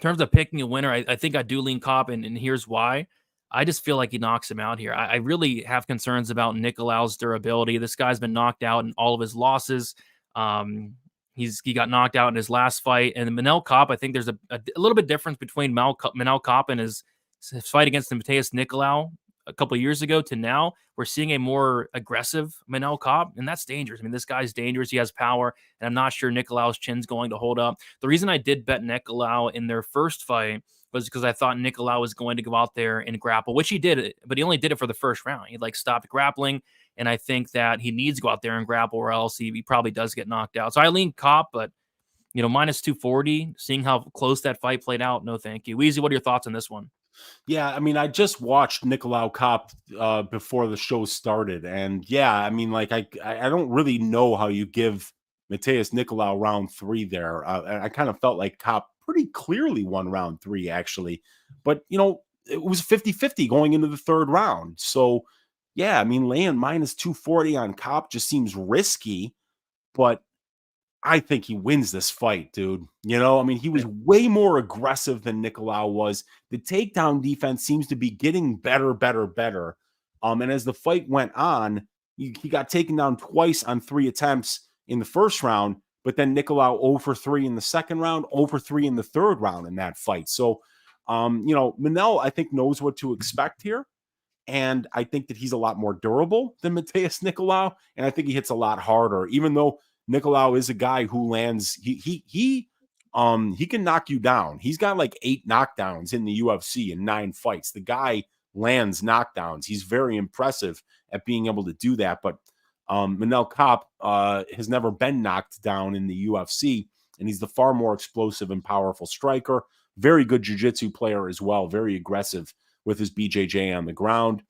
terms of picking a winner, I think I do lean Kape, and here's why. I just feel like he knocks him out here. I really have concerns about Nicolau's durability. This guy's been knocked out in all of his losses. He got knocked out in his last fight. And Manel Kape, I think there's a little bit difference between Manel Kape and his fight against Matheus Nicolau a couple of years ago to now. We're seeing a more aggressive Manel Kape, and that's dangerous. I mean, this guy's dangerous. He has power, and I'm not sure Nicolau's chin's going to hold up. The reason I did bet Nicolau in their first fight was because I thought Nicolau was going to go out there and grapple, which he did, but he only did it for the first round. He stopped grappling, and I think that he needs to go out there and grapple, or else he probably does get knocked out. So I lean Kape, but minus 240, seeing how close that fight played out, no thank you. Weezy, what are your thoughts on this one? Yeah, I mean, I just watched Nicolau Kape before the show started, and yeah, I mean, I don't really know how you give Matheus Nicolau round 3 there. I kind of felt like Kape pretty clearly won round 3, actually, but it was 50-50 going into the 3rd round. So yeah, I mean, laying minus 240 on Kape just seems risky, but I think he wins this fight, dude. I mean, he was way more aggressive than Nicolau was. The takedown defense seems to be getting better. And as the fight went on, he got taken down twice on 3 attempts in the first round, but then Nicolau 0 for 3 in the second round, 0 for 3 in the 3rd round in that fight. So, Manel, I think, knows what to expect here. And I think that he's a lot more durable than Matheus Nicolau. And I think he hits a lot harder, even though Nicolau is a guy who lands. He can knock you down. He's got 8 knockdowns in the UFC in 9 fights. The guy lands knockdowns. He's very impressive at being able to do that. But Manel Kape has never been knocked down in the UFC, and he's the far more explosive and powerful striker. Very good jiu-jitsu player as well. Very aggressive with his BJJ on the ground.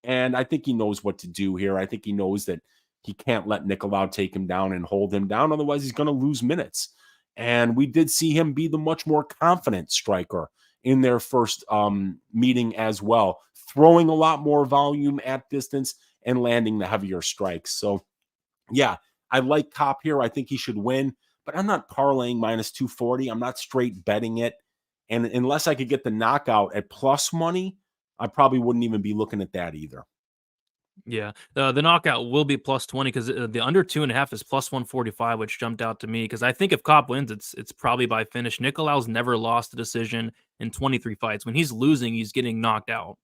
And I think he knows what to do here. I think he knows that he can't let Nicolau take him down and hold him down. Otherwise, he's going to lose minutes. And we did see him be the much more confident striker in their first meeting as well, throwing a lot more volume at distance and landing the heavier strikes. So, yeah, I like Kape here. I think he should win, but I'm not parlaying minus 240. I'm not straight betting it. And unless I could get the knockout at plus money, I probably wouldn't even be looking at that either. Yeah, the knockout will be plus 20 because the under 2.5 is plus 145, which jumped out to me because I think if Kape wins, it's probably by finish. Nicolau's never lost a decision in 23 fights. When he's losing, he's getting knocked out.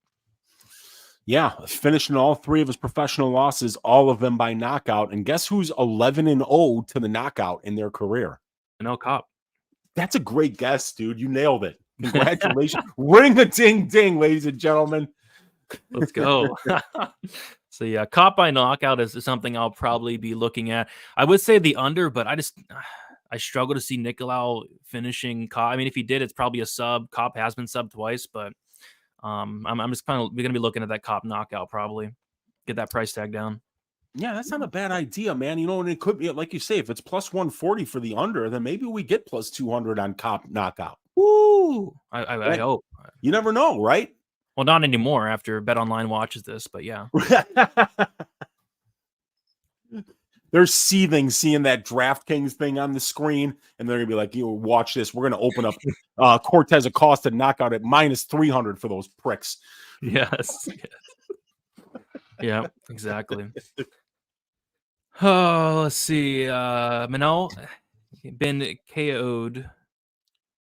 Yeah, finishing all 3 of his professional losses, all of them by knockout. And guess who's 11-0 to the knockout in their career? Manel Kape. That's a great guess, dude. You nailed it. Congratulations. Ring a ding ding, ladies and gentlemen. Let's go. So yeah, Kape by knockout is something I'll probably be looking at. I would say the under, but I struggle to see Nicolau finishing Kape. I mean, if he did, it's probably a sub. Kape has been subbed twice, but I'm just kind of going to be looking at that Kape knockout probably. Get that price tag down. Yeah, that's not a bad idea, man. And it could be, like you say, if it's plus 140 for the under, then maybe we get plus 200 on Kape knockout. Woo! I hope. You never know, right? Well, not anymore after BetOnline watches this, but yeah. They're seething seeing that DraftKings thing on the screen, and they're going to be like, watch this. We're going to open up Cortes-Acosta knockout at minus 300 for those pricks. Yes. Yeah, exactly. Oh, let's see. Manel been KO'd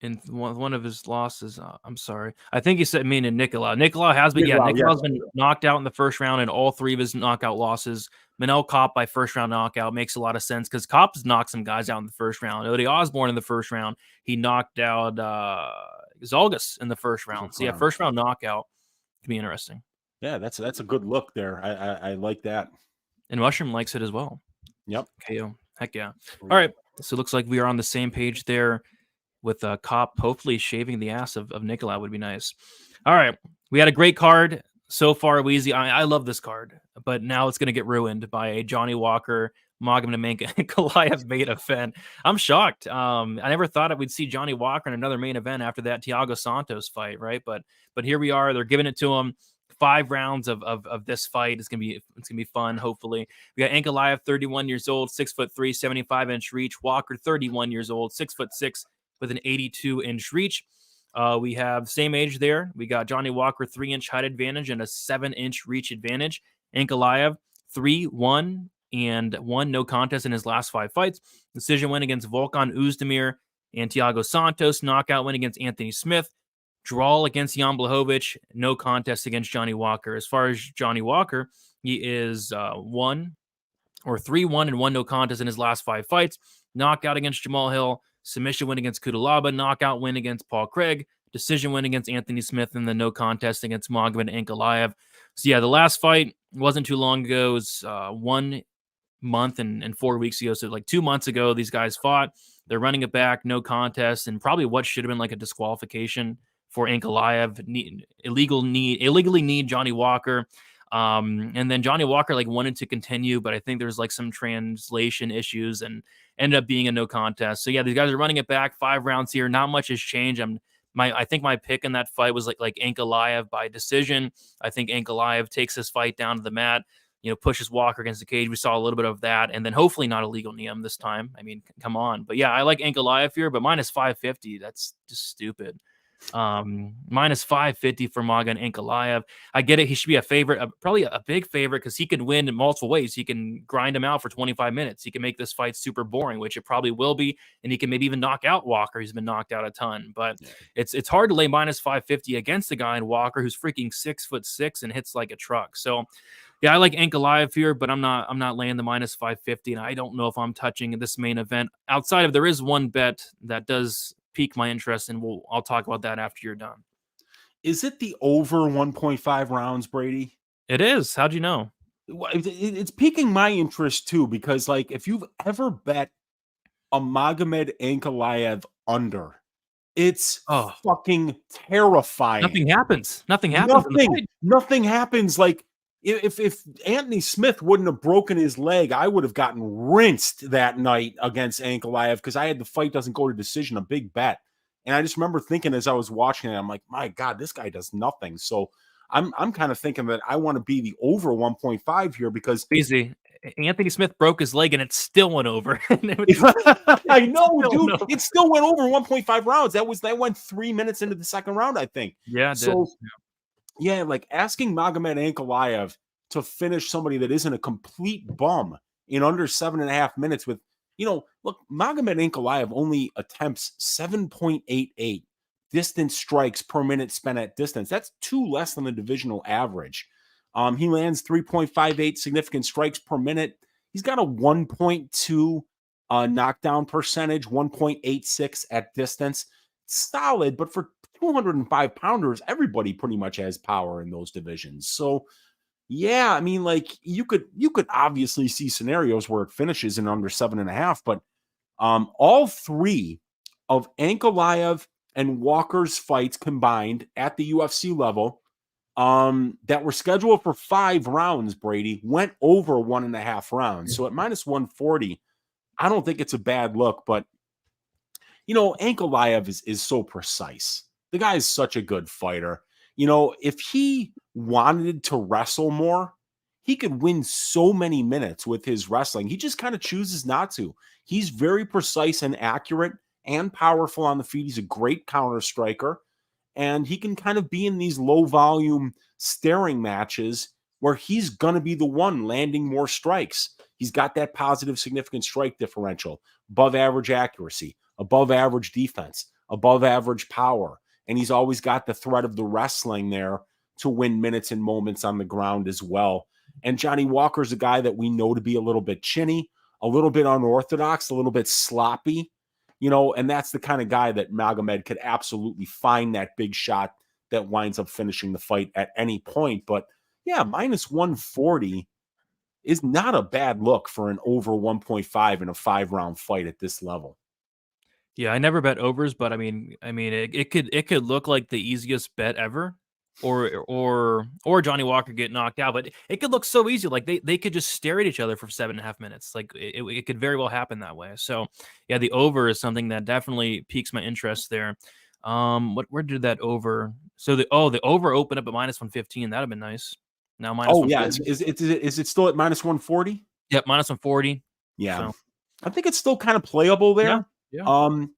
in one of his losses. I'm sorry. I think he said meaning Nicolau. Nicolau has been, Nicolau's been knocked out in the first round in all 3 of his knockout losses. Manel Kape by first round knockout makes a lot of sense because Kape's knocked some guys out in the first round. Odi Osborne in the first round. He knocked out Zalgas in the first round. So yeah, first round knockout could be interesting. Yeah, that's a good look there. I like that. And Mushroom likes it as well. Yep. KO. Heck yeah. All right. So it looks like we are on the same page there with Kape hopefully shaving the ass of Nicolau would be nice. All right. We had a great card so far, Weezy. I love this card, but now it's going to get ruined by a Johnny Walker, Magomed Ankalaev main event. I'm shocked. I never thought we'd see Johnny Walker in another main event after that Thiago Santos fight, right? But here we are. They're giving it to him. 5 rounds of this fight. It's gonna be fun. Hopefully, we got Ankalaev, 31 years old, 6'3", 75-inch reach. Walker, 31 years old, 6'6", with an 82-inch reach. We have same age there. We got Johnny Walker, 3-inch height advantage and a 7-inch reach advantage. Ankalaev, 3'1", and won, no contest in his last 5 fights. Decision win against Volkan Oezdemir and Thiago Santos. Knockout win against Anthony Smith. Draw against Jan Blachowicz. No contest against Johnny Walker. As far as Johnny Walker, he is 3-1 and 1 no contest in his last 5 fights. Knockout against Jamal Hill. Submission win against Kudalaba. Knockout win against Paul Craig. Decision win against Anthony Smith, and the no contest against Magomed Ankalaev. So yeah, the last fight wasn't too long ago. It was 1 month and 4 weeks ago. So like 2 months ago, these guys fought. They're running it back, no contest, and probably what should have been like a disqualification for Ankalaev. Illegally need Johnny Walker. And then Johnny Walker like wanted to continue, but I think there's like some translation issues and ended up being a no contest. So yeah, these guys are running it back. 5 rounds here. Not much has changed. I think my pick in that fight was like Ankalaev by decision. I think Ankalaev takes this fight down to the mat, pushes Walker against the cage. We saw a little bit of that, and then hopefully not illegal knee him this time. I mean, come on. But yeah, I like Ankalaev here, but minus 550, that's just stupid. Minus 550 for Magomed Ankalaev. I get it. He should be a favorite, probably a big favorite, because he can win in multiple ways. He can grind him out for 25 minutes. He can make this fight super boring, which it probably will be. And he can maybe even knock out Walker. He's been knocked out a ton, but it's hard to lay minus 550 against a guy in Walker who's freaking 6'6" and hits like a truck. So yeah, I like Ankalaev here, but I'm not laying the minus 550. And I don't know if I'm touching this main event outside of, there is one bet that does pique my interest, and I'll talk about that after you're done. Is it the over 1.5 rounds, Brady? It is. How'd you know? It's piquing my interest too, because like if you've ever bet a Magomed Ankalaev under, it's fucking terrifying. Nothing happens. Nothing happens. Nothing happens. Like if Anthony Smith wouldn't have broken his leg, I would have gotten rinsed that night against Ankalaev, because I had the fight doesn't go to decision, a big bet. And I just remember thinking as I was watching it, I'm like, my God, this guy does nothing. So I'm kind of thinking that I want to be the over 1.5 here, because easy. Anthony Smith broke his leg and it still went over. I know, dude. It still went over 1.5 rounds. That went 3 minutes into the second round, I think. Yeah. So yeah, like asking Magomed Ankalaev to finish somebody that isn't a complete bum in under 7.5 minutes with, look, Magomed Ankalaev only attempts 7.88 distance strikes per minute spent at distance. That's 2 less than the divisional average. He lands 3.58 significant strikes per minute. He's got a 1.2 knockdown percentage, 1.86 at distance. Solid, but for 205 pounders, everybody pretty much has power in those divisions. So yeah, I mean, like you could obviously see scenarios where it finishes in under 7.5, but all 3 of Ankalaev and Walker's fights combined at the UFC level that were scheduled for 5 rounds, Brady, went over 1.5 rounds. So at minus 140, I don't think it's a bad look, but Ankalaev is so precise. The guy is such a good fighter. If he wanted to wrestle more, he could win so many minutes with his wrestling. He just kind of chooses not to. He's very precise and accurate and powerful on the feet. He's a great counter striker, and he can kind of be in these low volume staring matches where he's going to be the one landing more strikes. He's got that positive significant strike differential, above average accuracy, above average defense, above average power. And he's always got the threat of the wrestling there to win minutes and moments on the ground as well. And Johnny Walker's a guy that we know to be a little bit chinny, a little bit unorthodox, a little bit sloppy, and that's the kind of guy that Magomed could absolutely find that big shot that winds up finishing the fight at any point. But yeah, minus 140 is not a bad look for an over 1.5 in a 5-round fight at this level. Yeah, I never bet overs, but I mean, it could look like the easiest bet ever, or Johnny Walker get knocked out, but it could look so easy. Like they could just stare at each other for 7.5 minutes. Like it could very well happen that way. So yeah, the over is something that definitely piques my interest there. Where did that over? So the over opened up at minus 115. That'd have been nice. Now minus. Oh yeah, is it still at minus 140? Yep, minus 140. Yeah, so I think it's still kind of playable there. Yeah.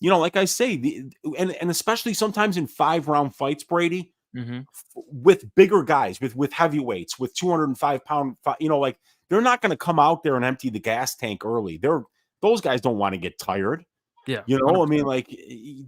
Yeah. Like I say, and especially sometimes in 5-round fights, Brady, mm-hmm. with bigger guys, with heavyweights, with 205 pound, like they're not going to come out there and empty the gas tank early. Those guys don't want to get tired. Yeah. You know, 100%. I mean, like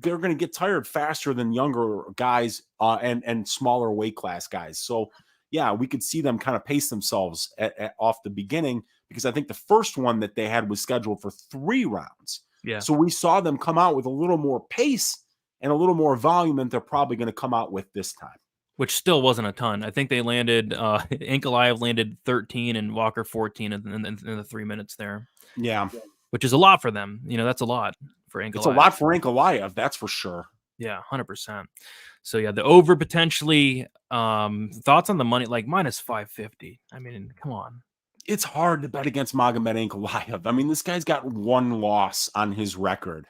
they're going to get tired faster than younger guys and smaller weight class guys. So yeah, we could see them kind of pace themselves off the beginning, because I think the first one that they had was scheduled for 3 rounds. Yeah. So we saw them come out with a little more pace and a little more volume than they're probably going to come out with this time. Which still wasn't a ton. I think they landed, Ankalaev landed 13 and Walker 14 in the 3 minutes there. Yeah. Which is a lot for them. You know, that's a lot for Ankalaev. It's a lot for Ankalaev, that's for sure. Yeah, 100%. So yeah, the over potentially, thoughts on the money, like minus 550. I mean, come on. It's hard to bet against Magomed Ankalaev. I mean, this guy's got 1 loss on his record.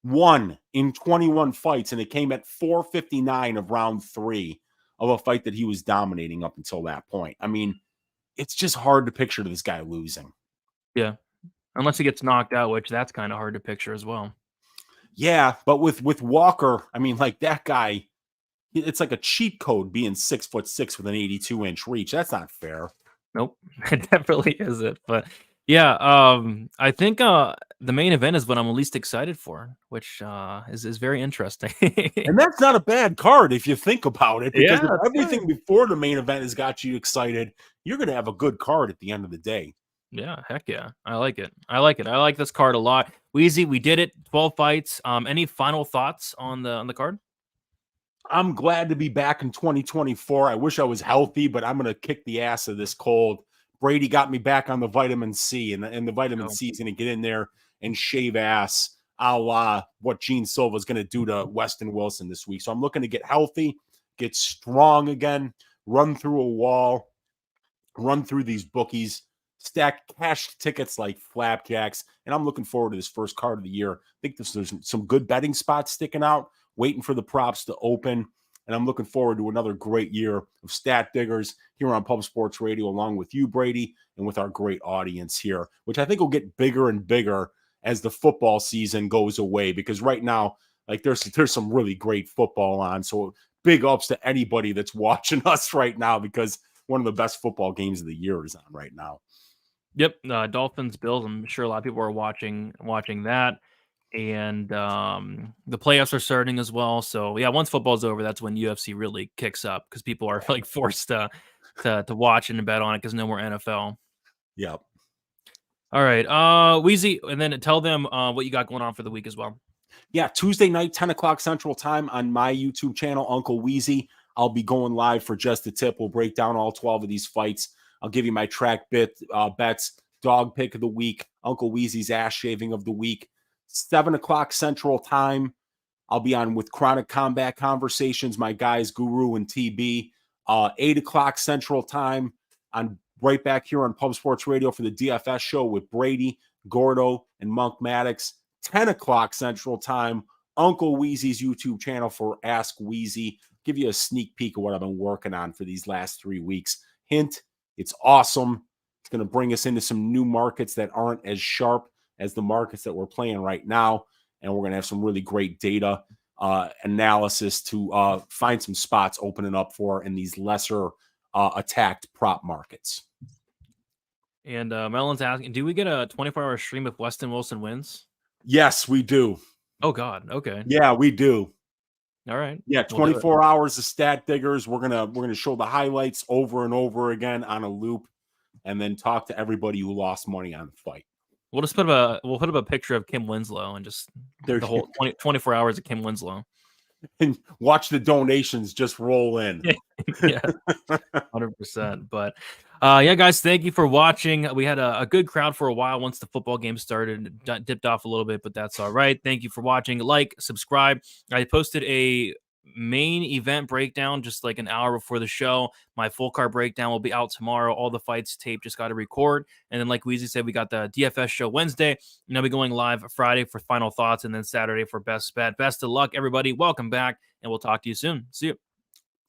1 in 21 fights, and it came at 4:59 of round 3 of a fight that he was dominating up until that point. I mean, it's just hard to picture this guy losing. Yeah. Unless he gets knocked out, which that's kind of hard to picture as well. Yeah, but with Walker, I mean, like that guy, it's like a cheat code being 6'6" with an 82-inch reach. That's not fair. Nope, it definitely isn't. But yeah, I think the main event is what I'm least excited for, which is very interesting. And that's not a bad card if you think about it, because Yeah, if everything before the main event has got you excited, you're going to have a good card at the end of the day. Yeah, heck yeah. I like it. I like it. I like this card a lot. Weezy, we did it. 12 fights. Any final thoughts on the card? I'm glad to be back in 2024. I wish I was healthy, but I'm going to kick the ass of this cold. Brady got me back on the vitamin C, and the vitamin C is going to get in there and shave ass, a la what Gene Silva is going to do to Weston Wilson this week. So I'm looking to get healthy, get strong again, run through a wall, run through these bookies, stack cash tickets like flapjacks, and I'm looking forward to this first card of the year. I think there's some good betting spots sticking out, waiting for the props to open, and I'm looking forward to another great year of Stat Diggers here on Pub Sports Radio, along with you, Brady, and with our great audience here, which I think will get bigger and bigger as the football season goes away, because right now, like there's some really great football on. So big ups to anybody that's watching us right now, because one of the best football games of the year is on right now. Yep, Dolphins, Bills. I'm sure a lot of people are watching that, and the playoffs are starting as well. So yeah, once football's over, that's when UFC really kicks up, because people are like forced to watch and bet on it because no more NFL. Yep. All right, Weezy, and then tell them what you got going on for the week as well. Yeah, Tuesday night, 10 o'clock Central Time on my YouTube channel, Uncle Weezy. I'll be going live for Just a Tip. We'll break down all 12 of these fights. I'll give you my track bets, dog pick of the week, Uncle Weezy's ass shaving of the week. 7 o'clock Central Time, I'll be on with Chronic Combat Conversations, my guys Guru and TB. 8 o'clock Central Time, I'm right back here on Pub Sports Radio for the DFS show with Brady, Gordo, and Monk Maddox. 10 o'clock Central Time, Uncle Weezy's YouTube channel for Ask Weezy. Give you a sneak peek of what I've been working on for these last 3 weeks. Hint, it's awesome. It's going to bring us into some new markets that aren't as sharp as the markets that we're playing right now. And we're going to have some really great data analysis to find some spots opening up for in these lesser attacked prop markets. And Melon's asking, do we get a 24-hour stream if Weston Wilson wins? Yes, we do. Oh, God. Okay. Yeah, we do. All right. Yeah, 24 hours of Stat Diggers. We're gonna show the highlights over and over again on a loop, and then talk to everybody who lost money on the fight. We'll just put up a picture of Kim Winslow and just the whole 24 hours of Kim Winslow. And watch the donations just roll in. Yeah, 100%. But yeah, guys, thank you for watching. We had a good crowd for a while once the football game started. Dipped off a little bit, but that's all right. Thank you for watching. Like, subscribe. I posted a main event breakdown just like an hour before the show. My full card breakdown will be out tomorrow. All the fights taped, just got to record. And then like Weezy said, we got the DFS show Wednesday, and I'll be going live Friday for final thoughts, and then Saturday for best bet. Best of luck, everybody. Welcome back, and we'll talk to you soon. See you.